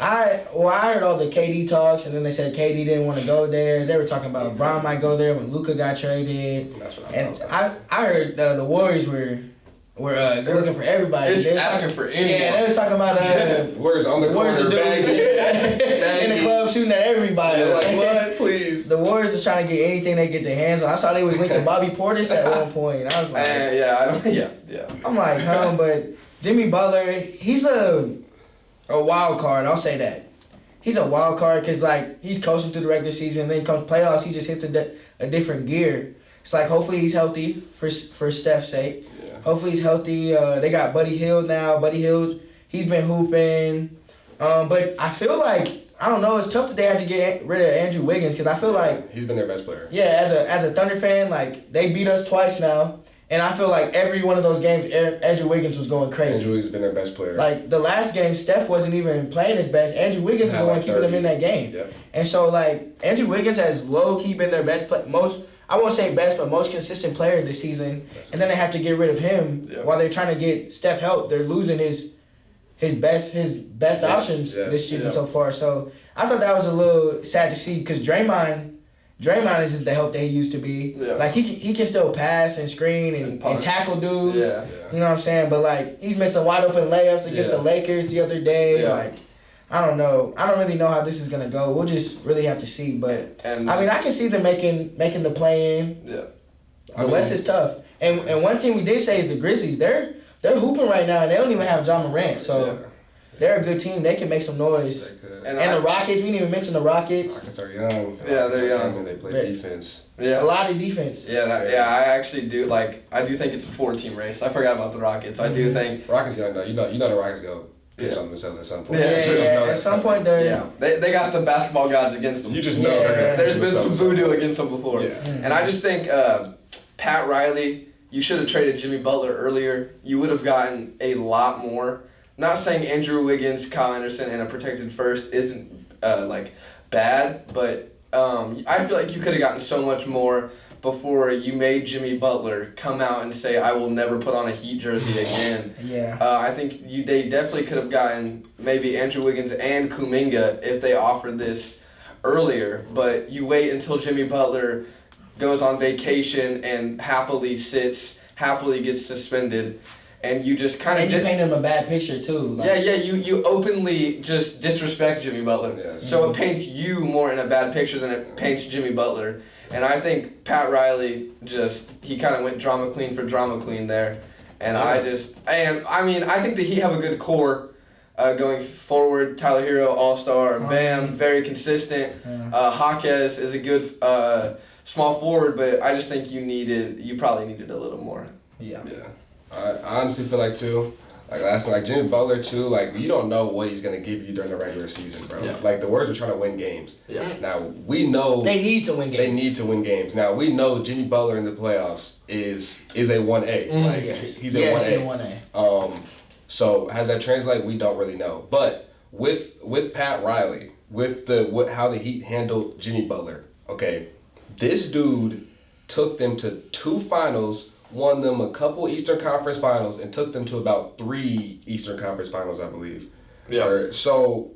I heard all the KD talks, and then they said KD didn't want to go there. They were talking about Bron might go there when Luka got traded. That's what And thought. I heard the Warriors were looking for everybody. Just They was asking for anyone. Yeah, they was talking about Warriors on the Warriors corner, are doing banging. in the club shooting at everybody. They're like, what? Please. The Warriors are trying to get anything they get their hands on. I saw they was linked to Bobby Portis at one point. I was like, I'm like, but Jimmy Butler, he's a wild card. I'll say that. He's a wild card because like he's coasting through the regular season, and then comes playoffs, he just hits a different gear. It's like hopefully he's healthy for Steph's sake. Yeah. Hopefully he's healthy. They got Buddy Hield now. Buddy Hield, he's been hooping. But I feel like, I don't know, it's tough that they had to get rid of Andrew Wiggins because I feel like, He's been their best player. yeah, as a Thunder fan, like they beat us twice now. And I feel like every one of those games, Andrew Wiggins was going crazy. Andrew Wiggins has been their best player. Like the last game, Steph wasn't even playing his best. Andrew Wiggins is the one keeping them in that game. Yep. And so like Andrew Wiggins has low key been their best I won't say best, but most consistent player this season. And then they have to get rid of him while they're trying to get Steph help. They're losing his best options this season so far. So I thought that was a little sad to see because Draymond isn't the help that he used to be. Yeah. Like he can still pass and screen and tackle dudes. Yeah. You know what I'm saying? But like he's missing wide open layups against the Lakers the other day. Yeah. Like I don't know. I don't really know how this is gonna go. We'll just really have to see. But I mean I can see them making the play in. Yeah. The West is tough. And one thing we did say is the Grizzlies, they're hooping right now and they don't even have John Morant. So they're a good team. They can make some noise. And the Rockets, we didn't even mention the Rockets. Rockets are young. Yeah, they're young. And they play defense. Yeah. A lot of defense. Yeah, I actually do I do think it's a 4-team race. I forgot about the Rockets. I do think Rockets young though. You know the Rockets go do something themselves at some point. Yeah, At some point they're they got the basketball gods against them. You just know they're There's been some voodoo against them before. Yeah. And I just think Pat Riley, you should have traded Jimmy Butler earlier. You would have gotten a lot more. Not saying Andrew Wiggins, Kyle Anderson, and a protected first isn't bad, but I feel like you could have gotten so much more before you made Jimmy Butler come out and say, I will never put on a Heat jersey again. Yeah. I think they definitely could have gotten maybe Andrew Wiggins and Kuminga if they offered this earlier, but you wait until Jimmy Butler goes on vacation and happily gets suspended, and you just kind of... And you paint him a bad picture, too. You openly just disrespect Jimmy Butler. Yeah. So it paints you more in a bad picture than it paints Jimmy Butler. And I think Pat Riley he kind of went drama queen for drama queen there. And I think that he have a good core going forward. Tyler Hero, all-star. Bam, very consistent. Jaquez is a good small forward, but I just think you probably needed a little more. Yeah. I honestly feel like too, like Jimmy Butler too, like you don't know what he's gonna give you during the regular season, bro. Yeah. Like the Warriors are trying to win games. Yeah. Now we know They need to win games. They need to win games. Now we know Jimmy Butler in the playoffs is a 1A. Like he's a 1A. He's a 1A. So has that translate? We don't really know. But with Pat Riley, with how the Heat handled Jimmy Butler, okay, this dude took them to 2 finals, won them a couple Eastern Conference Finals, and took them to about 3 Eastern Conference Finals, I believe. Yeah. So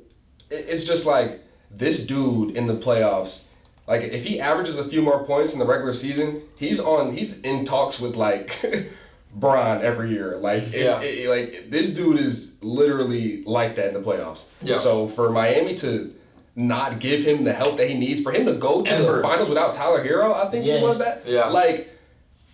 it's just like this dude in the playoffs. Like if he averages a few more points in the regular season, he's in talks with like Bron every year. Like this dude is literally like that in the playoffs. Yeah. So for Miami to not give him the help that he needs, for him to go to the finals without Tyler Hero, I think he was that. Yeah. Like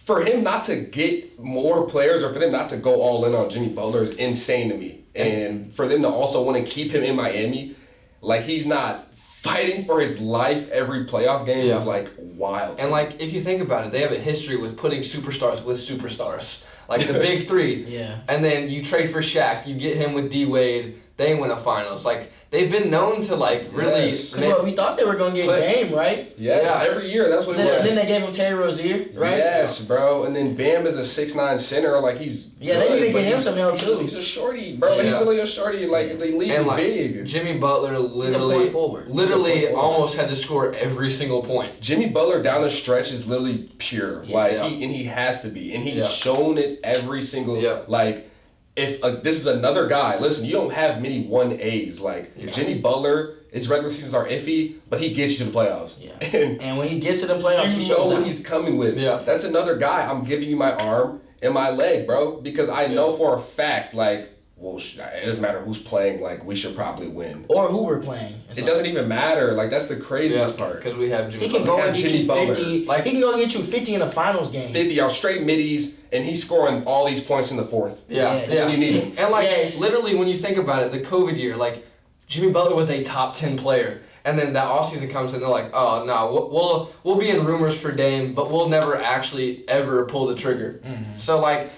for him not to get more players or for them not to go all in on Jimmy Butler is insane to me. And for them to also want to keep him in Miami, like he's not fighting for his life every playoff game is like wild. And like if you think about it, they have a history with putting superstars with superstars. Like the big 3. Yeah. And then you trade for Shaq, you get him with D Wade, they win a finals. Like they've been known to like really Because we thought they were gonna get Dame, right? Yeah, every year that's what it was. Then they gave him Terry Rozier, right? Yes, bro. And then Bam is a 6'9" center, like he's they need to get him some help too. He's a shorty, bro. He's really a shorty. Like they leave and like, big. Jimmy Butler literally almost had to score every single point. Jimmy Butler down the stretch is literally pure. Like he has to be, and he's shown it every single like. if this is another guy, listen, you don't have many 1As. Like, Jimmy Butler, his regular seasons are iffy, but he gets you to the playoffs. Yeah. And And when he gets to the playoffs, he you know shows what out. he's coming with. Yeah. That's another guy. I'm giving you my arm and my leg, bro, because I know for a fact, like, well, it doesn't matter who's playing. Like, we should probably win. Or who we're playing. It doesn't even matter. Like, that's the craziest part. Because we have Jimmy He can Butler. go and get Jimmy you Butler. 50. Like- He can go and get you 50 in a finals game. 50 on straight middies, and he's scoring all these points in the fourth. Yeah, Yes. yeah. You need him. And like Yes. literally, when you think about it, the COVID year, like Jimmy Butler was a top 10 player, and then that offseason comes and they're like, oh no, we'll be in rumors for Dame, but we'll never actually ever pull the trigger. Mm-hmm. So like,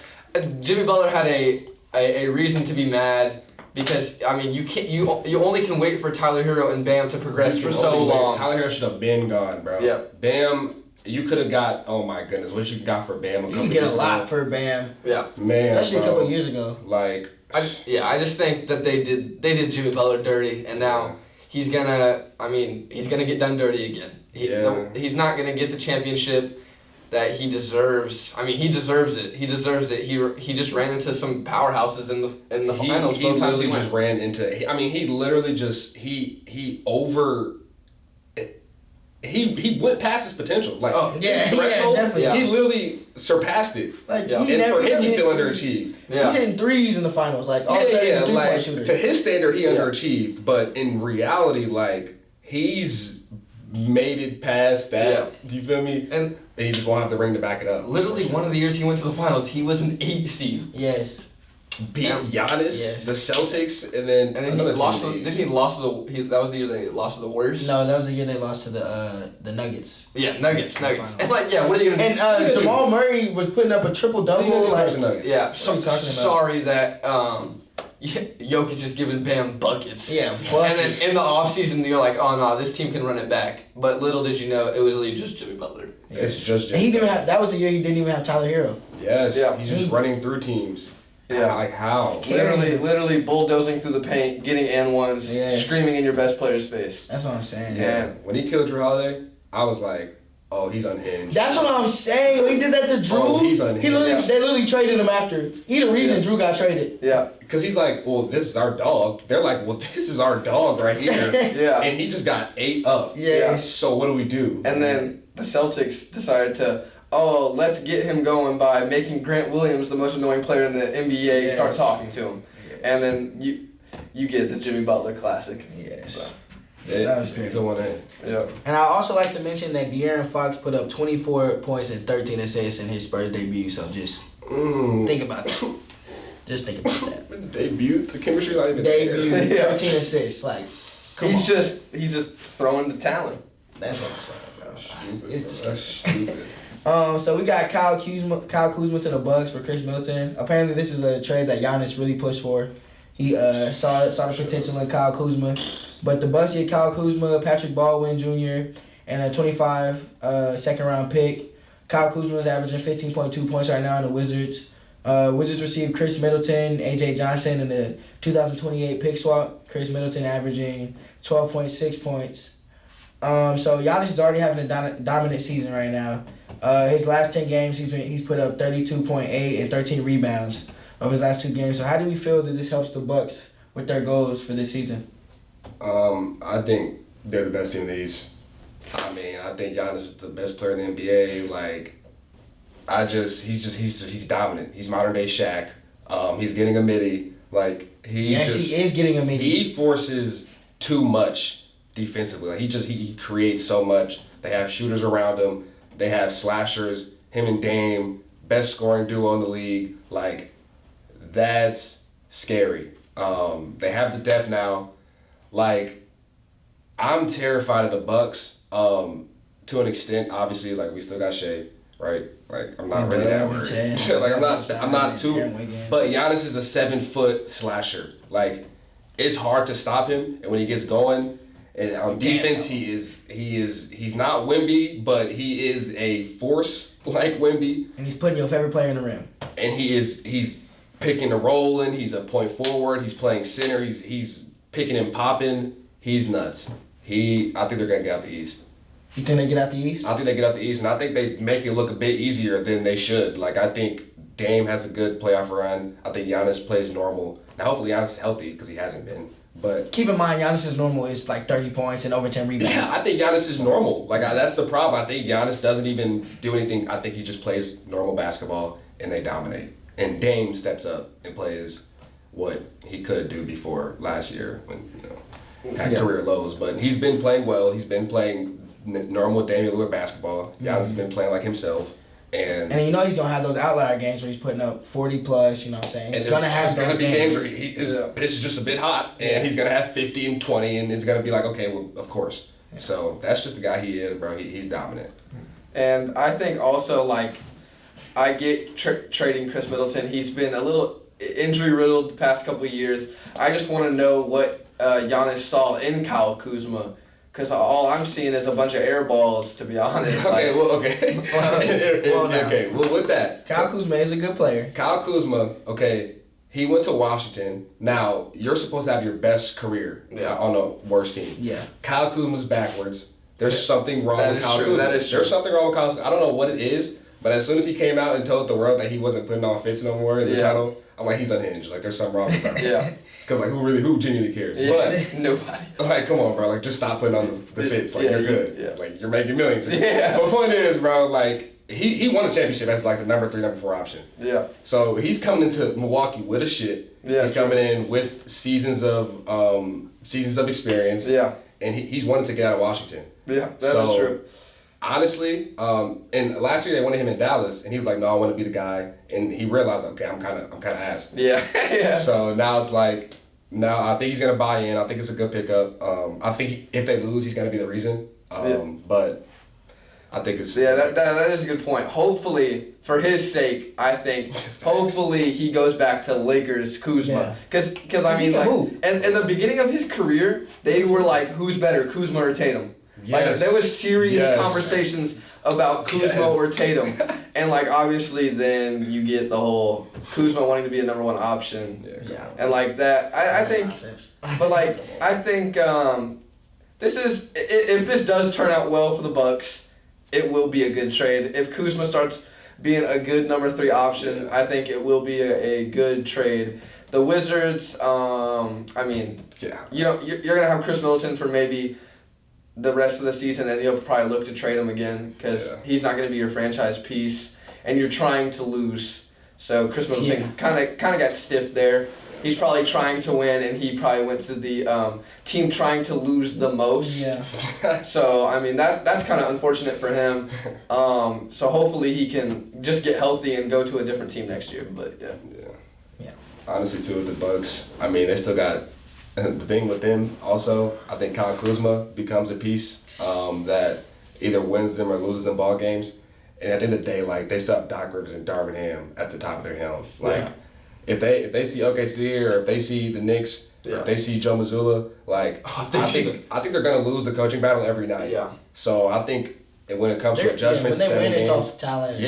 Jimmy Butler had a reason to be mad. Because I mean, you only can wait for Tyler Hero and Bam to progress for so long. Tyler Hero should have been gone, bro. Yeah. Bam, you could have got, oh my goodness, what you got for Bam? You can get a lot for Bam. Yeah. Man, Especially a bro. couple of years ago. Like, I just think that they did Jimmy Butler dirty, and now he's gonna get done dirty again. He's not gonna get the championship that he deserves. I mean, he deserves it. He deserves it. He just ran into some powerhouses in the finals. He both times literally he just ran into. I mean, he literally just he went past his potential. Like, yeah, his threshold, definitely. Yeah. he literally surpassed it. Like, Yeah. And for him, he still underachieved. Yeah. He's hitting threes in the finals. Like, all Yeah, of a sudden, he's a three-point like, shooter. to his standard, he underachieved. But in reality, like, he's made it past that. Yeah. Do you feel me? And he just won't have the ring to back it up. literally, one of the years he went to the finals, he was an 8 seed. Yes. Beat Giannis, Yes. the Celtics, and then And then another he lost. team. Didn't he lost to the? That was the year they lost to the Warriors. No, that was the year they lost to the Nuggets. Yeah, Nuggets. Final. And like, yeah, what are you gonna do? And Jamal Murray was putting up a triple-double. Like, Yeah, What are you talking about? sorry that Jokic is giving Bam buckets. yeah, And then in the offseason, you're like, oh no, this team can run it back. But little did you know, it was really just Jimmy Butler. It's just And he didn't have. That was the year he didn't even have Tyler Hero. Yes, Yeah. he's just running through teams. Yeah. Like, how? Literally bulldozing through the paint, getting and ones, Yeah. screaming in your best player's face. That's what I'm saying. Yeah. When he killed Drew Holiday, I was like, oh, he's unhinged. That's what I'm saying. When he did that to Drew, Oh, he's unhinged. they literally traded him after. He the reason Yeah. Drew got traded. Yeah. Because he's like, well, this is our dog. They're like, well, this is our dog right here. Yeah. And he just got ate up. Yeah. So what do we do? And then the Celtics decided to, oh, let's get him going by making Grant Williams the most annoying player in the NBA. Yes. Start talking to him. Yes. And then you get the Jimmy Butler classic. Yes. That was great. It's a 1A. Yeah. And I also like to mention that De'Aaron Fox put up 24 points and 13 assists in his Spurs debut. So just think about that. Just think about that. The debut, the chemistry's not even Debut, there. Yeah. 13 assists. Like, come on. He's just throwing the talent. That's what I'm saying, bro. Stupid. It's bro. disgusting. That's stupid. So we got Kyle Kuzma to the Bucks for Chris Middleton. Apparently, this is a trade that Giannis really pushed for. He saw the potential in Kyle Kuzma, but the Bucks get Kyle Kuzma, Patrick Baldwin Jr., and a 25 second-round pick. Kyle Kuzma is averaging 15.2 points right now in the Wizards. Wizards received Chris Middleton, A.J. Johnson in the 2028 pick swap. Chris Middleton averaging 12.6 points. So Giannis is already having a dominant season right now. His last 10 games, he's put up 32.8 and 13 rebounds of his last 2 games. So how do we feel that this helps the Bucks with their goals for this season? I think they're the best team in the East. I mean, I think Giannis is the best player in the NBA. Like, he's dominant. He's modern day Shaq. He's getting a midi. Like, He is getting a midi. He forces too much defensively. Like, he creates so much. They have shooters around him. They have slashers. Him and Dame, best scoring duo in the league. Like, that's scary. They have the depth now. Like, I'm terrified of the Bucks. To an extent, obviously, like, we still got Shea, right? Like, I'm not really that worried. Like, I'm not too. But Giannis is a 7-foot slasher. Like, it's hard to stop him, and when he gets going, and on defense, he's not Wemby, but he is a force like Wemby. And he's putting your favorite player in the rim. And he's picking and rolling. He's a point forward. He's playing center. He's picking and popping. He's nuts. I think they're gonna get out the East. You think they get out the East? I think they get out the East, and I think they make it look a bit easier than they should. Like, I think Dame has a good playoff run. I think Giannis plays normal. Now, hopefully Giannis is healthy because he hasn't been. But keep in mind, Giannis's normal is like 30 points and over 10 rebounds. yeah, I think Giannis is normal. Like that's the problem. I think Giannis doesn't even do anything. I think he just plays normal basketball and they dominate. And Dame steps up and plays what he could do before last year when had career lows. But he's been playing well. He's been playing normal Damian Lillard basketball. Giannis has been playing like himself. And he's going to have those outlier games where he's putting up 40 plus, you know what I'm saying? He's going to have those games. His pitch is just a bit hot, and he's going to have 50 and 20, and it's going to be like, okay, well, of course. Yeah. So that's just the guy he is, bro. He's dominant. And I think also, like, I get trading Chris Middleton. He's been a little injury-riddled the past couple of years. I just want to know what Giannis saw in Kyle Kuzma. Because all I'm seeing is a bunch of air balls, to be honest. Okay, well, with that. Kyle Kuzma is a good player. Kyle Kuzma, okay, he went to Washington. Now, you're supposed to have your best career on a worst team. Yeah. Kyle Kuzma's backwards. There's something wrong with Kyle Kuzma. That is true. There's something wrong with Kyle Kuzma. I don't know what it is, but as soon as he came out and told the world that he wasn't putting on fits no more in the tunnel, I'm like, he's unhinged. Like, there's something wrong with him. Yeah. Because, like, who genuinely cares? Yeah. But, nobody. Like, come on, bro. Like, just stop putting on the fits. Like, you're good. Yeah. Like, you're making millions. Yeah. But the point is, bro, like, he won a championship as, like, the number 3, number 4 option. Yeah. So, he's coming into Milwaukee with a shit. Yeah. He's coming in with seasons of experience. Yeah. And he's wanted to get out of Washington. Yeah, that is true. Honestly, and last year they wanted him in Dallas, and he was like, "No, I want to be the guy." And he realized, okay, I'm kind of ass. Yeah, yeah. So now it's like, I think he's gonna buy in. I think it's a good pickup. I think if they lose, he's gonna be the reason. But I think it's that is a good point. Hopefully, for his sake, I think hopefully he goes back to Lakers Kuzma because I mean like and in the beginning of his career they were like who's better Kuzma or Tatum. Yes. Like there was serious conversations about Kuzma or Tatum, and like obviously then you get the whole Kuzma wanting to be a number 1 option, and like that. I think, but like I think this is if this does turn out well for the Bucks, it will be a good trade. If Kuzma starts being a good number 3 option, I think it will be a good trade. The Wizards, I mean, you're gonna have Chris Middleton for maybe the rest of the season, and you'll probably look to trade him again because he's not going to be your franchise piece, and you're trying to lose. So Chris Middleton kind of got stiff there. He's probably trying to win, and he probably went to the team trying to lose the most. Yeah. So I mean that's kind of unfortunate for him. So hopefully he can just get healthy and go to a different team next year. But yeah. Honestly, too, with the Bucks, I mean they still got. The thing with them also, I think Kyle Kuzma becomes a piece that either wins them or loses them ball games. And at the end of the day, like they still have Doc Rivers and Darvin Ham at the top of their helm. Like if they see OKC or if they see the Knicks, or if they see Joe Mazzulla, like I think they're gonna lose the coaching battle every night. Yeah. So I think when it comes to adjustments, when they win, it's off talent.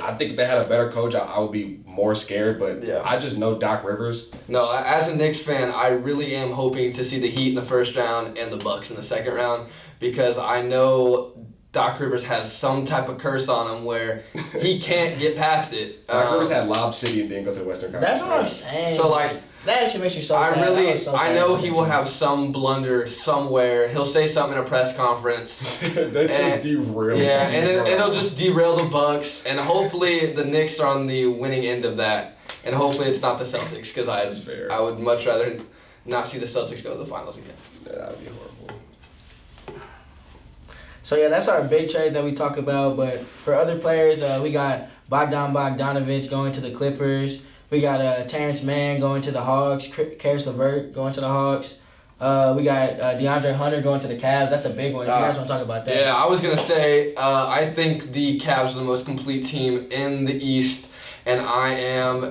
I think if they had a better coach, I would be more scared, but I just know Doc Rivers. No, as a Knicks fan, I really am hoping to see the Heat in the first round and the Bucks in the second round because I know Doc Rivers has some type of curse on him where he can't get past it. Doc Rivers had Lob City and didn't go to the Western Conference. That's what I'm saying. So like that actually makes you so sad. I know he will have some blunder somewhere. He'll say something in a press conference. That just derailed. Yeah, and it'll just derail the Bucks, and hopefully the Knicks are on the winning end of that, and hopefully it's not the Celtics because I would much rather not see the Celtics go to the finals again. Yeah, that would be horrible. So yeah, that's our big trades that we talk about. But for other players, we got Bogdanovich going to the Clippers. We got Terrence Mann going to the Hawks. Karis LeVert going to the Hawks. We got DeAndre Hunter going to the Cavs. That's a big one. If you guys want to talk about that. Yeah, I was going to say, I think the Cavs are the most complete team in the East. And I am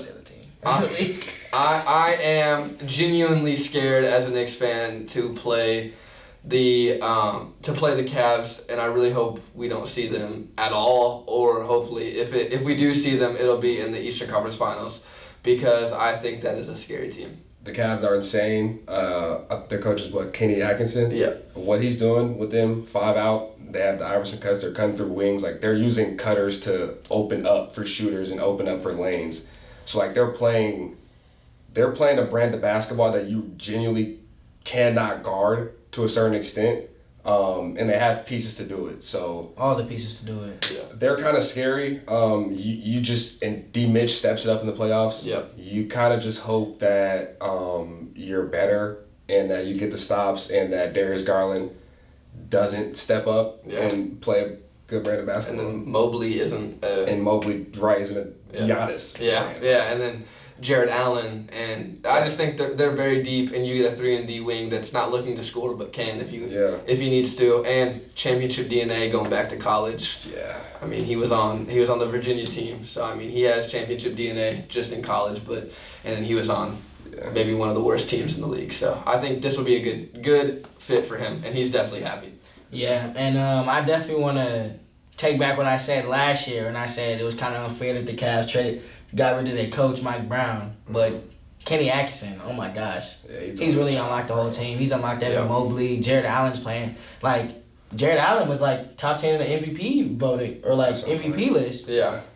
genuinely scared as a Knicks fan to play the Cavs, and I really hope we don't see them at all, or hopefully if we do see them, it'll be in the Eastern Conference Finals, because I think that is a scary team. The Cavs are insane. Their coach is Kenny Atkinson. Yeah. What he's doing with them, 5 out, They have the Iverson cuts. They're cutting through wings. Like, they're using cutters to open up for shooters and open up for lanes. So, like, they're playing a brand of basketball that you genuinely cannot guard to a certain extent. And they have pieces to do it. So all the pieces to do it. Yeah. They're kind of scary. You just, and D. Mitch steps it up in the playoffs. Yep. You kind of just hope that you're better and that you get the stops and that Darius Garland doesn't step up and play a good brand of basketball. And then Mobley isn't. And Mobley, right, isn't a Giannis. Yeah, and then Jared Allen, and I just think they're very deep, and you get a 3-and-D wing that's not looking to score but can if he needs to, and championship DNA going back to college. Yeah. I mean, he was on the Virginia team, so I mean he has championship DNA just in college, and then he was on maybe one of the worst teams in the league. So I think this will be a good fit for him, and he's definitely happy. Yeah, and I definitely want to take back what I said last year, and I said it was kind of unfair that the Cavs got rid of their coach, Mike Brown. But Kenny Atkinson, oh my gosh. Yeah, he's really unlocked the whole team. He's unlocked Evan Mobley. Jared Allen's playing. Like, Jared Allen was like top 10 in the MVP voting, or like MVP list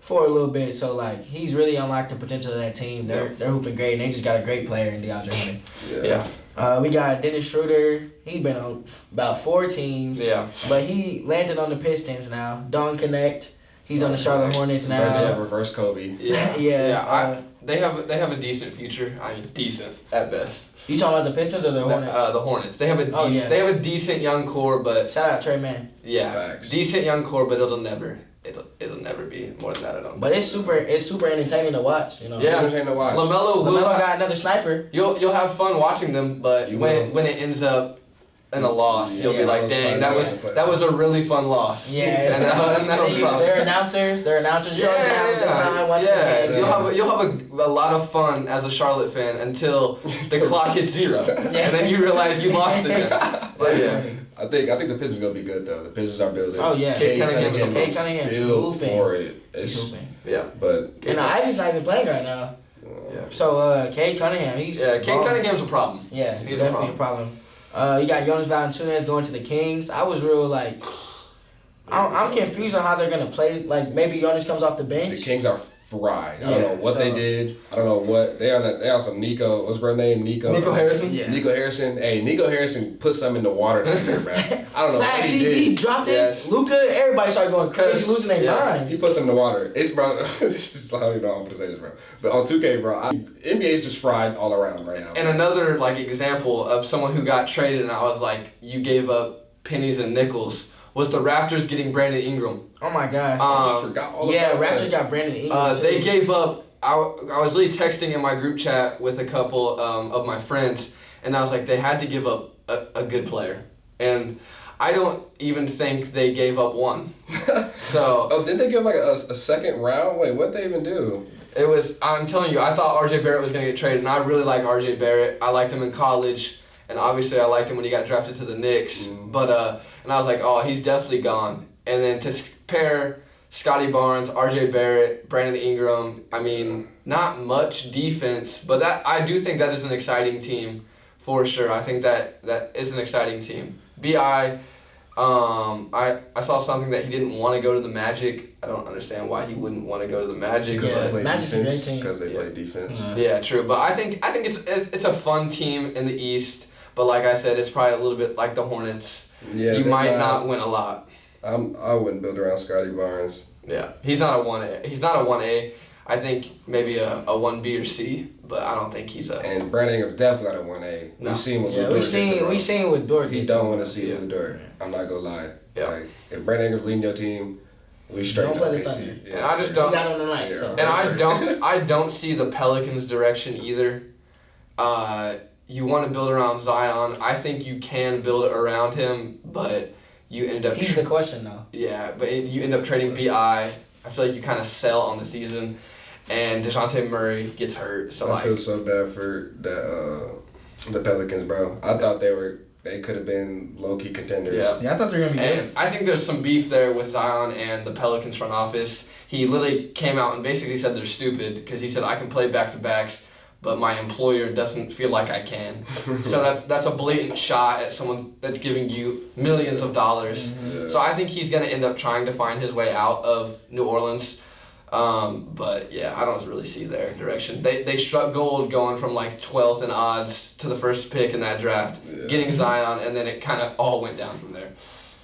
for a little bit. So, like, he's really unlocked the potential of that team. They're hooping great, and they just got a great player in DeAndre Hunter. We got Dennis Schroeder. He's been on about 4 teams. Yeah. But he landed on the Pistons now. Don't connect. He's on the Charlotte Hornets now. They have reverse Kobe. They have a decent future. I mean, decent at best. You talking about the Pistons or the Hornets? The Hornets. They have a decent young core, but shout out Trey Mann. Yeah, facts. Decent young core, but it'll never be more than that. I don't. But it's super entertaining to watch. You know. Yeah, entertaining to watch. LaMelo got another sniper. You'll have fun watching them, but when it ends up in a loss, you'll be like, dang, that was a really fun loss. Yeah, they're announcers. You're have a good time watching the game. You'll have a lot of fun as a Charlotte fan until the clock hits 0, and then you realize you lost again. But I think the Pistons gonna be good though. The Pistons are building. Oh yeah, Cade Cunningham's built for it. And Ivy's not even playing right now. Yeah. So Cade Cunningham, Cade Cunningham's a problem. Yeah, he's definitely a problem. You got Jonas Valanciunas going to the Kings. I was real like, I'm confused on how they're gonna play. Like maybe Jonas comes off the bench. The Kings are fried. I don't know what they did. I don't know what they on some Nico. What's her name? Nico Harrison. Yeah. Nico Harrison. Hey, Nico Harrison put some in the water this year, man. I don't know. Facts. What he did. He dropped it. Yes. Luka. Everybody started going crazy, losing their minds. He put some in the water. It's bro. This is how you know I'm gonna say this, bro. But on 2K, bro, NBA's just fried all around right now. And another example of someone who got traded, and I was like, you gave up pennies and nickels, was the Raptors getting Brandon Ingram. Oh my gosh. I forgot all about that. Raptors got Brandon Ingram. They gave up. I was really texting in my group chat with a couple of my friends, and I was like, they had to give up a good player. And I don't even think they gave up one. So. Didn't they give a second round? Wait, what'd they even do? I'm telling you, I thought RJ Barrett was going to get traded, and I really like RJ Barrett. I liked him in college, and obviously I liked him when he got drafted to the Knicks. But and I was like, oh, he's definitely gone. And then to pair Scotty Barnes, RJ Barrett, Brandon Ingram, I mean, not much defense, but I do think that is an exciting team for sure. I think that is an exciting team. B.I., I saw something that he didn't want to go to the Magic. I don't understand why he wouldn't want to go to the Magic. Magic's a great team. Because they play defense. Yeah, true. But I think it's a fun team in the East. But like I said, it's probably a little bit like the Hornets. Yeah, you might not win a lot. I wouldn't build around Scotty Barnes. Yeah, he's not a 1A. He's not a 1A. I think maybe a 1B or C, but I don't think he's a. And Brandon Ingram's definitely not a 1A. No. We've seen what Lou Dort did. We seen what Dort did. He don't want to see Lou Dort. I'm not gonna lie. Yeah. Like, if Brandon Ingram's leading your team, we straight don't play the OKC. Thunder. Yeah, and I just don't. He's not on the night, so. And I don't see the Pelicans' direction either. You want to build around Zion. I think you can build around him, but you end up. He's the question, though. Yeah, but you end up trading B.I. I feel like you kind of sell on the season, and DeJounte Murray gets hurt. So I feel so bad for the Pelicans, bro. I thought they could have been low-key contenders. Yeah, I thought they were gonna be good. I think there's some beef there with Zion and the Pelicans front office. He literally came out and basically said they're stupid because he said I can play back-to-backs, but my employer doesn't feel like I can. So that's a blatant shot at someone that's giving you millions of dollars. Yeah. So I think he's going to end up trying to find his way out of New Orleans. But yeah, I don't really see their direction. They struck gold going from like 12th in odds to the first pick in that draft, getting Zion, and then it kind of all went down from there.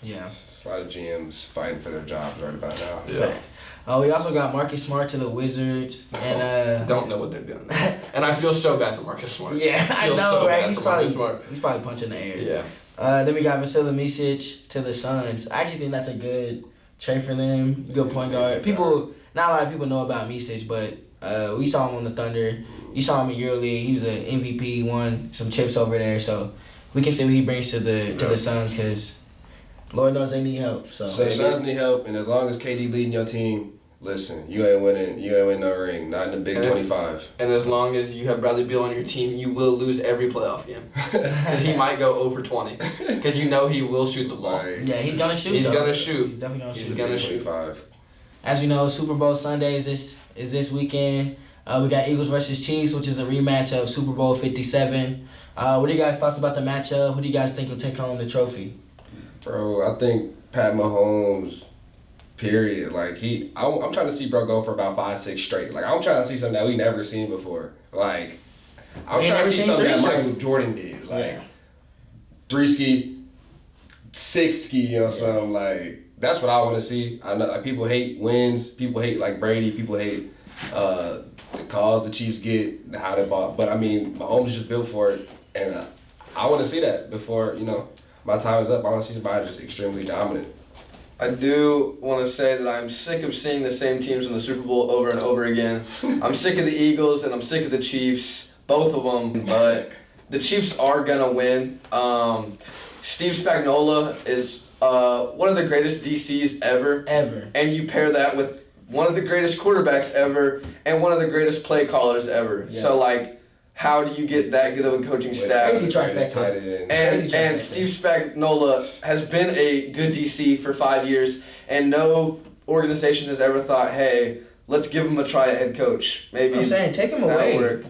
Yeah. A lot of GMs fighting for their jobs right about now. Yeah. We also got Marcus Smart to the Wizards, and Don't know what they're doing. And I feel so bad for Marcus Smart. yeah, I Feel know, so right? bad He's for Marcus probably punching the air. Yeah. Then we got Vasilij Micic to the Suns. I actually think that's a good trade for them. Good point guard. Not a lot of people know about Micic, but we saw him on the Thunder. You saw him in EuroLeague. He was an MVP, won some chips over there. So we can see what he brings to the Suns, because Lord knows they need help. So Suns need help, and as long as KD leading your team, listen, you ain't winning no ring, not in the Big 25. And as long as you have Bradley Beal on your team, you will lose every playoff game. Because he might go 0 for 20. Because you know he will shoot the ball. yeah, he's gonna shoot. He's though. gonna shoot. He's definitely gonna He's shoot. gonna shoot. 25. As we know, Super Bowl Sunday is this weekend. We got Eagles versus Chiefs, which is a rematch of Super Bowl 57. What are you guys' thoughts about the matchup? Who do you guys think will take home the trophy? Bro, I think Pat Mahomes, period. Like, I'm trying to see bro go for about 5-6 straight. Like, I'm trying to see something that we never seen before. Like, I'm We ain't trying never to see seen something three that straight. Michael Jordan did. Like, Yeah. 3-ski, 6-ski, or something. Like, that's what I want to see. I know like, people hate wins. People hate like Brady. People hate the calls the Chiefs get, how they bought. But I mean, Mahomes is just built for it, and I want to see that before my time is up. I want to see somebody just extremely dominant. I do want to say that I'm sick of seeing the same teams in the Super Bowl over and over again. I'm sick of the Eagles and I'm sick of the Chiefs, both of them. But the Chiefs are gonna win. Steve Spagnuolo is one of the greatest DCs ever. And you pair that with one of the greatest quarterbacks ever and one of the greatest play callers ever. Yeah. So, like, how do you get that good of a coaching staff? Crazy trifecta. And Steve Spagnuolo has been a good DC for 5 years, and no organization has ever thought, hey, let's give him a try at head coach. Maybe I'm saying, take him that'll away. work.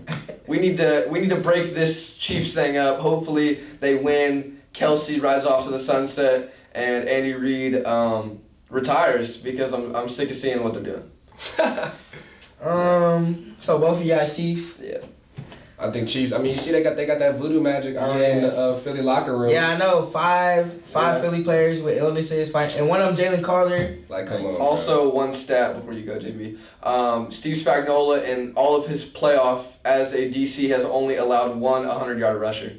We need to break this Chiefs thing up. Hopefully they win. Kelsey rides off to the sunset, and Andy Reid retires, because I'm sick of seeing what they're doing. So both of you guys Chiefs? Yeah. I think Chiefs. I mean, you see they got that voodoo magic already in the Philly locker room. Yeah, I know. Five Philly players with illnesses fighting, and one of them Jalen Carter. Like, come on. Also, one stat before you go, JB. Steve Spagnuolo, in all of his playoff as a DC, has only allowed one 100-yard rusher.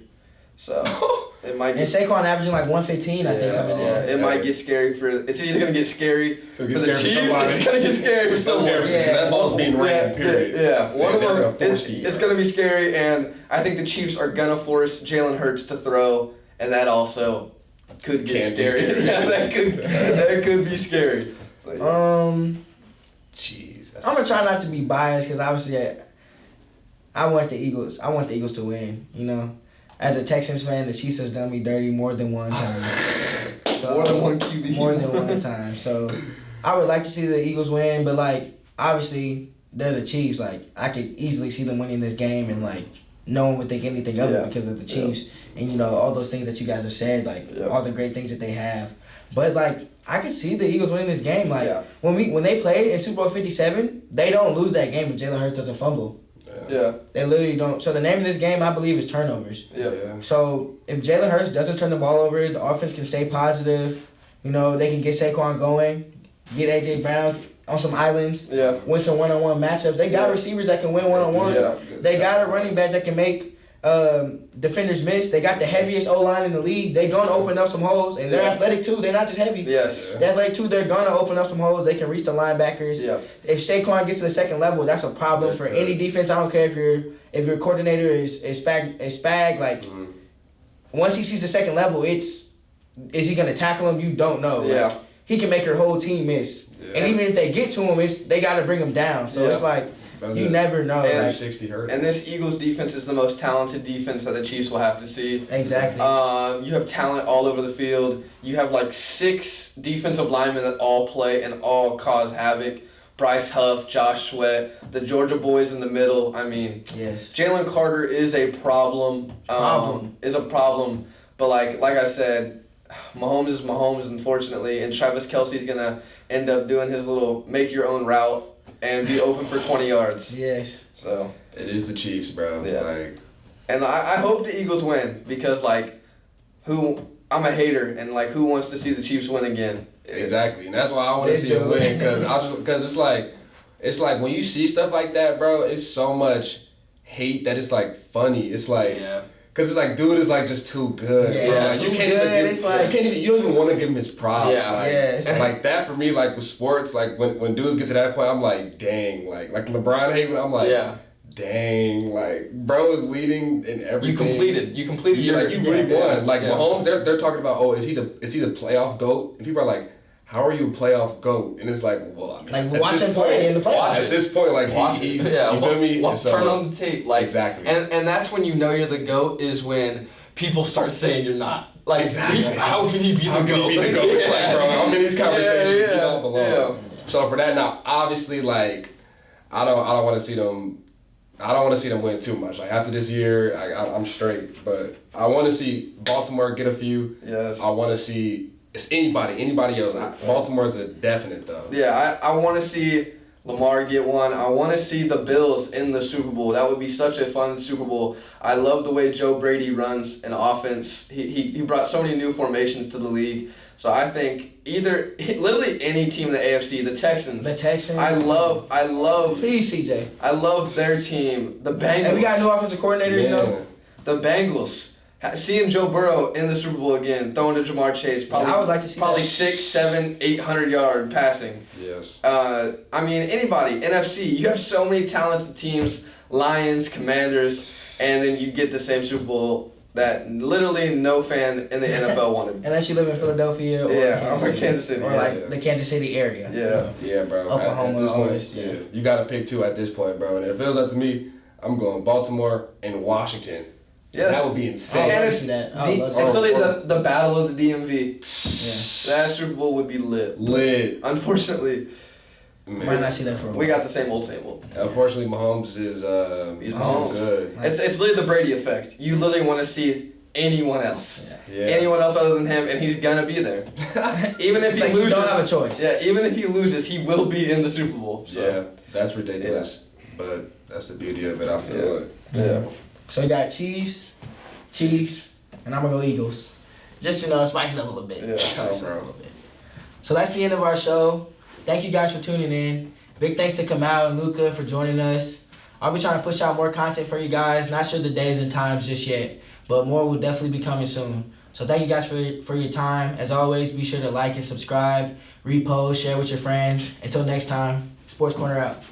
So it might And get Saquon averaging like 115, I think, coming in. it might get scary for. It's either gonna get scary for the scary for Chiefs. somebody. It's gonna get scary for someone. Yeah. That ball's being ran, period. Yeah. One of They're them. gonna force you. It's gonna be scary, and I think the Chiefs are gonna force Jalen Hurts to throw, and that also could get Can be scary. scary. Yeah, that could be scary. So, yeah. Jeez. I'm gonna try not to be biased, because obviously I want the Eagles. I want the Eagles to win. You know, as a Texans fan, the Chiefs has done me dirty more than one time. So, More than one QB. More than one time. So I would like to see the Eagles win, but like obviously they're the Chiefs. Like I could easily see them winning this game, and like no one would think anything of it because of the Chiefs and all those things that you guys have said, like all the great things that they have. But like I could see the Eagles winning this game. Like when they played in Super Bowl 57, they don't lose that game if Jalen Hurts doesn't fumble. Yeah. They literally don't. So the name of this game, I believe, is turnovers. Yeah. So if Jalen Hurts doesn't turn the ball over, the offense can stay positive. You know, they can get Saquon going, get A.J. Brown on some islands, win some one-on-one matchups. They got receivers that can win one-on-ones. Yeah. They got a running back that can make defenders miss. They got the heaviest O-line in the league. They're going to open up some holes, and they're athletic too. They're not just heavy. Yes. They're athletic too. They're going to open up some holes. They can reach the linebackers. Yeah. If Saquon gets to the second level, that's a problem for any defense. I don't care if your coordinator is spag. Like once he sees the second level, is he going to tackle him? You don't know. Yeah. Like, he can make your whole team miss. Yeah. And even if they get to him, they got to bring him down. So it's like you never know. And like, 60 hurt. And this Eagles defense is the most talented defense that the Chiefs will have to see. Exactly. You have talent all over the field. You have like 6 defensive linemen that all play and all cause havoc. Bryce Huff, Josh Sweat, the Georgia boys in the middle. I mean, Yes. Jalen Carter is a problem. Is a problem. But like I said, Mahomes is Mahomes, unfortunately, and Travis Kelce's gonna end up doing his little make your own route and be open for 20 yards. Yes. So It is the Chiefs, bro. Yeah. Like, and I hope the Eagles win because I'm a hater and who wants to see the Chiefs win again? exactly, and that's why I want to They see them do. win because it's like when you see stuff like that, bro. It's so much hate that it's funny. It's because it's dude is just too good. Yeah, bro. it's Like, you too can't good. even It's you don't even want to give him his props. Yeah. Like, Yes. like that for me, with sports, when dudes get to that point, I'm like, dang, like LeBron hate, I'm like, Yeah. dang, bro is leading in everything. You completed. Yeah, you really won. Yeah. Mahomes, they're talking about, is he the playoff GOAT? And people are like, how are you a playoff GOAT? And it's well, I mean, at watch this him play in the playoffs. At this point, he's you feel me? And so- turn on the tape, exactly. and that's when you know you're the GOAT is when people start saying you're not. Exactly. How can he be the GOAT? It's bro, I'm in these conversations. Yeah. You don't belong. Yeah. So for that, now obviously, I don't want to see them. I don't want to see them win too much. After this year, I'm straight. But I want to see Baltimore get a few. Yes. I want to see anybody else. Baltimore's a definite though. Yeah, I want to see Lamar get one. I want to see the Bills in the Super Bowl. That would be such a fun Super Bowl. I love the way Joe Brady runs an offense. He brought so many new formations to the league. So I think literally any team in the AFC, the Texans. The Texans. I love. Please, CJ. I love their team. The Bengals. And we got a new offensive coordinator, you know? The Bengals. Seeing Joe Burrow in the Super Bowl again, throwing to Jamar Chase, probably, I would like to see probably that. 6, 7, 800 yard passing. Yes. I mean, anybody, NFC, you have so many talented teams, Lions, Commanders, and then you get the same Super Bowl that literally no fan in the NFL wanted. Unless you live in Philadelphia or Kansas City. or the Kansas City area. Yeah. Yeah, bro. Oklahoma, this all point, this, yeah. You got to pick two at this point, bro. And if it feels up to me, I'm going Baltimore and Washington. Yes. That would be insane. I would And love to it's, see that. I would love to see it's that. literally the battle of the DMV. That Super Bowl would be lit. Lit. Unfortunately, Man. Might not see that for a while. we got the same old. Unfortunately, Mahomes is He's too Mahomes. good. It's literally the Brady effect. You literally want to see anyone else. Yeah. Anyone else other than him, and he's gonna be there. Even if he Like, loses, you don't have a choice. Yeah, even if he loses, he will be in the Super Bowl. So. Yeah, that's ridiculous. But that's the beauty of it, I feel like. Yeah. So we got Chiefs, and I'm going to go Eagles. Just, spice it up a little bit. Yeah. Spice it up a little bit. So that's the end of our show. Thank you guys for tuning in. Big thanks to Kamal and Luka for joining us. I'll be trying to push out more content for you guys. Not sure the days and times just yet, but more will definitely be coming soon. So thank you guys for your time. As always, be sure to like and subscribe, repost, share with your friends. Until next time, Sports Corner out.